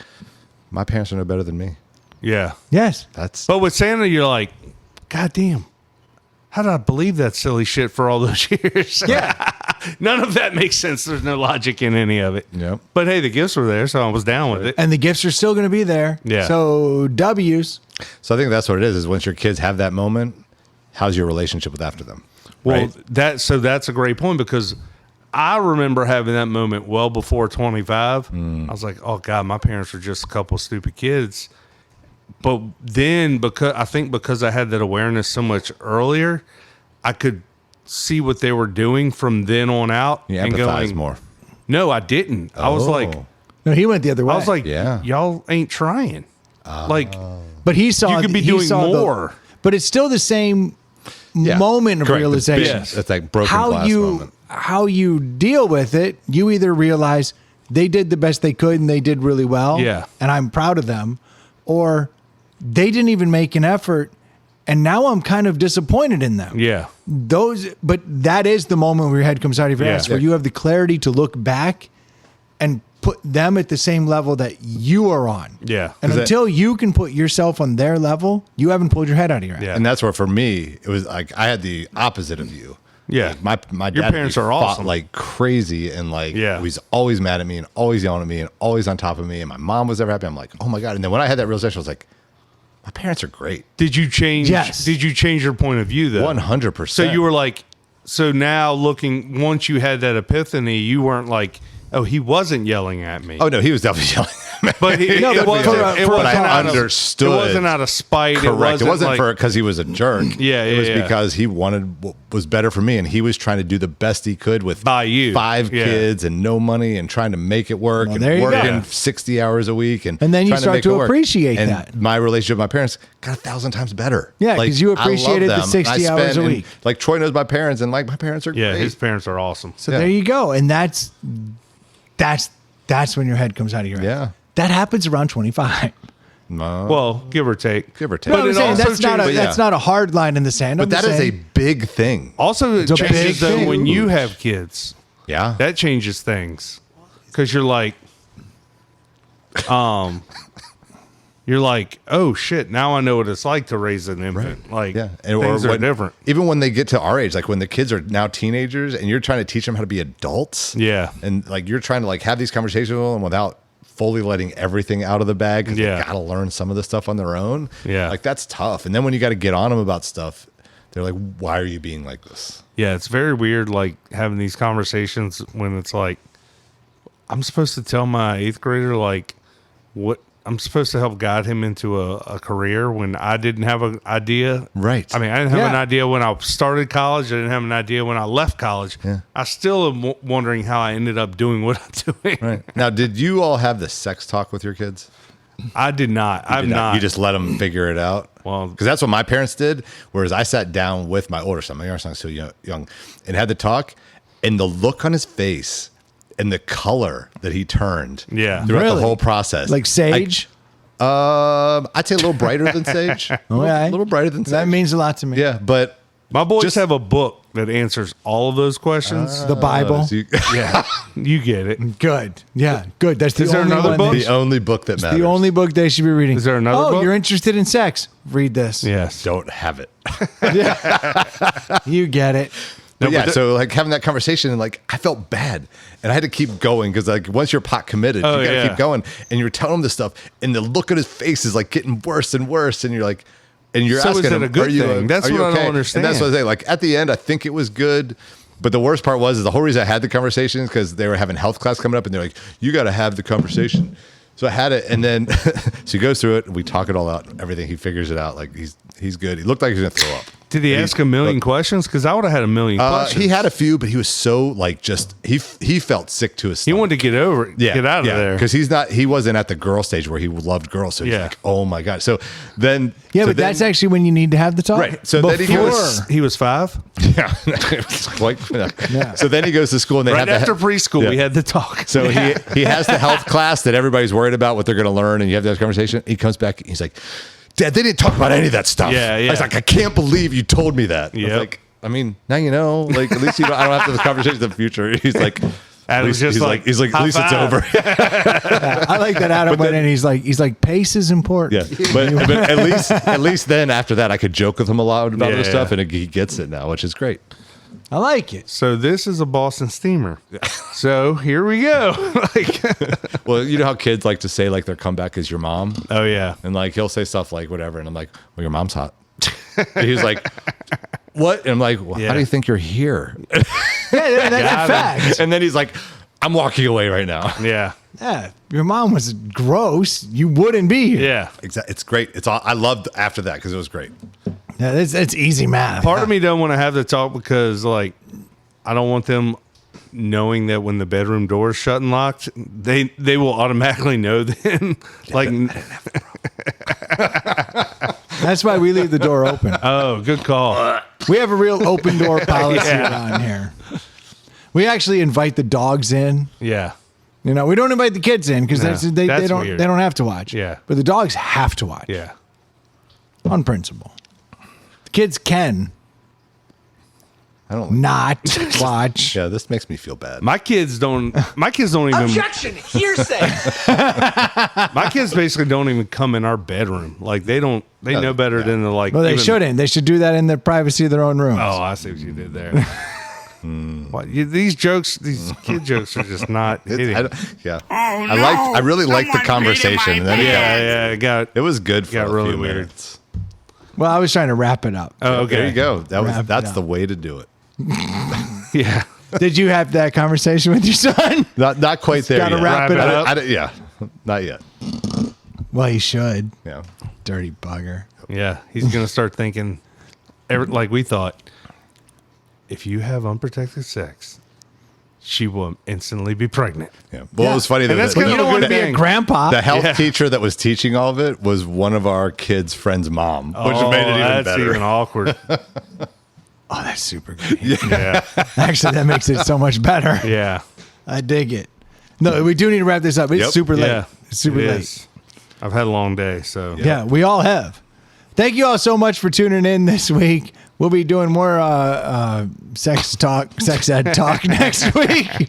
my parents are no better than me. Yeah. Yes. That's But with Santa, you're like, God damn, how did I believe that silly shit for all those years? Yeah. None of that makes sense. There's no logic in any of it. Yep. But hey, the gifts were there, so I was down with it. And the gifts are still going to be there. Yeah. So W's. so. I think that's what it is once your kids have that moment, how's your relationship with after them? Well, right? that's a great point, because I remember having that moment well before 25. I was like, oh God, my parents were just a couple stupid kids. But then because I had that awareness so much earlier, I could see what they were doing from then on out. You and empathize going, more. No, I didn't. I was like, Oh. No, he went the other way. I was like, Yeah. y'all ain't trying. Like, but he saw you could be he doing saw more. But it's still the same Yeah. moment of Correct. realization. Yes. It's like broken glass moment. How you deal with it, you either realize they did the best they could and they did really well. Yeah. And I'm proud of them. Or they didn't even make an effort. And now I'm kind of disappointed in them. yeah. But that is the moment where your head comes out of your Yeah. ass, where you have the clarity to look back and put them at the same level that you are on. Yeah. And Is that- until you can put yourself on their level, you haven't pulled your head out of your ass. Yeah. And that's where for me it was like I had the opposite of you. Yeah. Like my Your dad parents are fought awesome. like crazy, and like Yeah. he was always mad at me and always yelling at me and always on top of me, and my mom was never happy. I'm like, oh my God. And then when I had that realization, I was like, my parents are great. Did you change? Yes. Did you change your point of view though? 100%. So you were like, so now looking, once you had that epiphany, you weren't like, oh, he wasn't yelling at me. Oh no, he was definitely yelling at me. But it but wasn't. for- It for- wasn't But I out of- understood. It wasn't out of spite. Correct. It wasn't like, for because he was a jerk. Yeah, It was yeah. because he wanted what was better for me, and he was trying to do the best he could with By you. 5 Yeah. kids and no money and trying to make it work Well, and there you working go. 60 hours a week and And then you trying start make to it work. appreciate and that. My relationship with my parents got 1,000 times better. Yeah, Like, 'cause you I love appreciated the them. 60 I hours a spend- and, week. Like Troy knows my parents, and like my parents are Yeah, great. his parents are awesome. So Yeah. there you go. And that's when your head comes out of your ass. Yeah. That happens around 25. Well, give or take. Give or take. But But I'm it saying also that's not changes- that's not a hard line in the sand. But that is a big thing. Also, it a big changes though thing. when you have kids. Yeah. That changes things because you're like, oh shit! Now I know what it's like to raise an infant. Like, Yeah, things are different. Even when they get to our age, like when the kids are now teenagers, and you're trying to teach them how to be adults. Yeah. and like you're trying to like have these conversations with them without fully letting everything out of the bag. 'Cause Yeah. they got to learn some of the stuff on their own. Yeah. like that's tough. And then when you got to get on them about stuff, they're like, "Why are you being like this?" Yeah, it's very weird, like having these conversations when it's like, I'm supposed to tell my 8th grader like what I'm supposed to help guide him into a career when I didn't have an idea. Right. I mean, I didn't have Yeah. an idea when I started college. I didn't have an idea when I left college. Yeah. I still am wondering how I ended up doing what I'm doing. Right now, did you all have the sex talk with your kids? I did not. I'm Did not. You just let them figure it out. Well- because that's what my parents did. Whereas I sat down with my older son, my younger son's so young, and had the talk, and the look on his face and the color that he turned, Yeah. throughout Really? the whole process, like sage. I'd say a little brighter than sage. A Okay. little brighter than sage. That means a lot to me. yeah, but My boys Just- have a book that answers all of those questions. The Bible. so you- You get it. Good. Yeah. Good. That's the Is there only another one. book? the only book that matters. The only book they should be reading. Is there another Oh, book? you're interested in sex? Read this. Yes. Don't have it. You get it. But No, yeah, but so like having that conversation, and like I felt bad, and I had to keep going because like once you're pot committed, Oh, you gotta yeah. keep going, and you're telling him this stuff, and the look on his face is like getting worse and worse, and you're like, and you're So is asking it him, a good "Are you thing? That's are you what I don't okay?" understand. And that's what I say. Like at the end, I think it was good. But the worst part was is the whole reason I had the conversation is because they were having health class coming up, and they're like, "You got to have the conversation." So I had it, and then so he goes through it, and we talk it all out, everything. He figures it out. Like he's good. He looked like he was gonna throw up. Did he ask a million questions? Because I would have had a million questions. He had a few, but he was so like just he felt sick to his He stomach. wanted to get over it. Get out of there. because he wasn't at the girl stage where he loved girls. So he's Yeah. like, oh my god. So then Yeah, so but then- that's actually when you need to have the talk. Right. So then he Before. He was 5. yeah. It's quite- So then he goes to school and they Right have after preschool, Yeah. we had the talk. So he has the health class that everybody's worried about what they're going to learn, and you have that conversation. He comes back, he's like, "Dad, they didn't talk about any of that stuff." Yeah, yeah. I was like, "I can't believe you told me that." I was Yep. like, I mean, now you know. Like, at least I don't have to have this conversation in the future. He's like, Adam's just like, he's like, at high least it's five. over. I like that Adam went in. He's like, pace is important. Yeah, but at least then after that, I could joke with him a lot about Yeah, this stuff, yeah. and he gets it now, which is great. I like it. So this is a Boston steamer. So here we go. Like, Well, you know how kids like to say like their comeback is your mom, oh yeah. and like he'll say stuff like whatever, and I'm like, well, your mom's hot. And he's like, what? And I'm like, well, Yeah. how do you think you're here? Yeah, that's Got a it. fact. And then he's like, I'm walking away right now. Yeah. Yeah, your mom was gross. You wouldn't be here. Yeah. Exactly. It's great. It's all I loved after that because it was great. Yeah, it's easy math. Part of me don't want to have the talk because like I don't want them knowing that when the bedroom door is shut and locked, they will automatically know then. Like That's why we leave the door open. oh, good call. We have a real open door policy Yeah. around here. We actually invite the dogs in. Yeah. You know, we don't invite the kids in because No, they that's don't weird. they don't have to watch. Yeah. But the dogs have to watch. Yeah. On principle. The kids can I don't. not watch. Yeah, this makes me feel bad. My kids don't even Objection! Hearsay! my kids basically don't even come in our bedroom. Like they know better than to like Well, they even- shouldn't. They should do that in the privacy of their own rooms. Oh, I see what you did there. What, these kid jokes are just not hitting. Yeah. Oh, I really liked the Someone peed in conversation. my And then Yeah, it was good for got a really few weird. minutes. Well, I was trying to wrap it up. Oh, okay. There you go. Wrap it That's up. the way to do it. Yeah. Did you have that conversation with your son? Not quite there gotta yet. wrap it up. Yeah, not yet. Well, he should. Yeah. Dirty bugger. Yeah. He's gonna start thinking like we thought. If you have unprotected sex, she will instantly be pregnant. Yeah. Well, it was funny And that that's But kind you of don't a want to good be a thing. grandpa. the health Yeah. teacher that was teaching all of it was one of our kids' friends' mom, which Oh, made it even that's better. even awkward. Oh, that's super good. Yeah. Actually, that makes it so much better. Yeah. I dig it. No, we do need to wrap this up. It's Yep. super late. Yeah. It's super It late. is. I've had a long day, so Yeah, we all have. Thank you all so much for tuning in this week. We'll be doing more sex ed talk next week.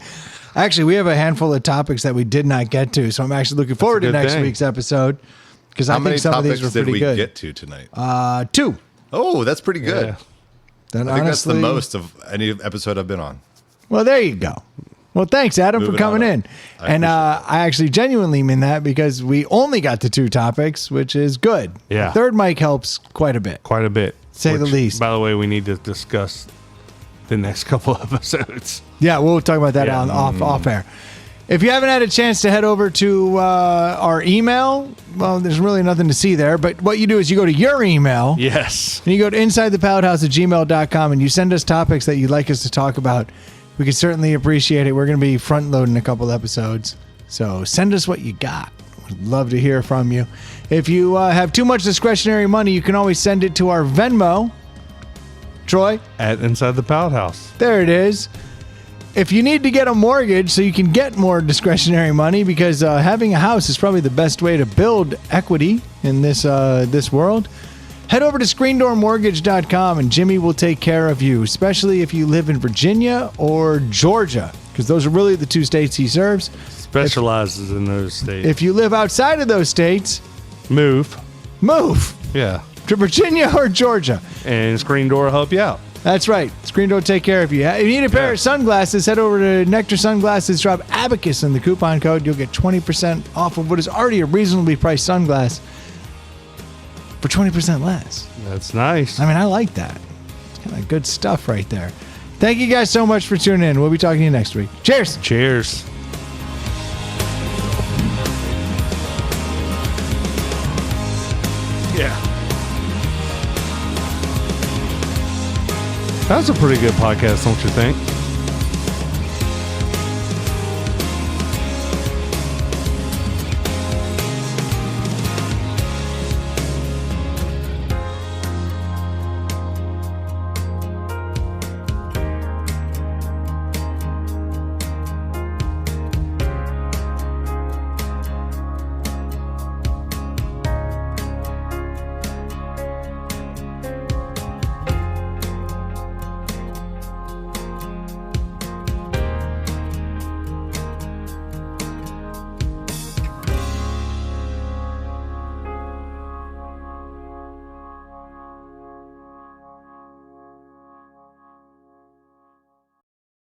Actually, we have a handful of topics that we did not get to, so I'm actually looking forward to good next thing. week's episode because I How many think some of topics these were did pretty we good. get to tonight? 2. Oh, that's pretty good. Yeah. Then I think that's the honestly- most of any episode I've been on. Well, there you go. Well, thanks, Adam, for Moving coming on in. up. I And appreciate I actually genuinely mean that because we only got to 2 topics, which is good. Yeah. The third mic helps quite a bit. quite a bit. Say the least. By the way, we need to discuss the next couple episodes. Yeah, we'll talk about that Yeah. on off air. If you haven't had a chance to head over to our email, well, there's really nothing to see there. But what you do is you go to your email Yes. and you go to insidethepowdhouse@gmail.com and you send us topics that you'd like us to talk about. We could certainly appreciate it. We're going to be front loading a couple episodes. So send us what you got. We'd love to hear from you. If you have too much discretionary money, you can always send it to our Venmo. Troy? At Inside the Pout House. There it is. If you need to get a mortgage so you can get more discretionary money, because having a house is probably the best way to build equity in this world, head over to screendoormortgage.com and Jimmy will take care of you, especially if you live in Virginia or Georgia, because those are really the 2 states he serves. Specializes in those states. If you live outside of those states, Move. move Yeah. to Virginia or Georgia. And Screen Door will help you out. That's right. Screen Door will take care of you. If you need a pair of sunglasses, head over to Nectar Sunglasses, drop Abacus in the coupon code. You'll get 20% off of what is already a reasonably priced sunglass for 20% less. That's nice. I mean, I like that. It's kind of good stuff right there. Thank you guys so much for tuning in. We'll be talking to you next week. Cheers. Cheers. Yeah. That's a pretty good podcast, don't you think?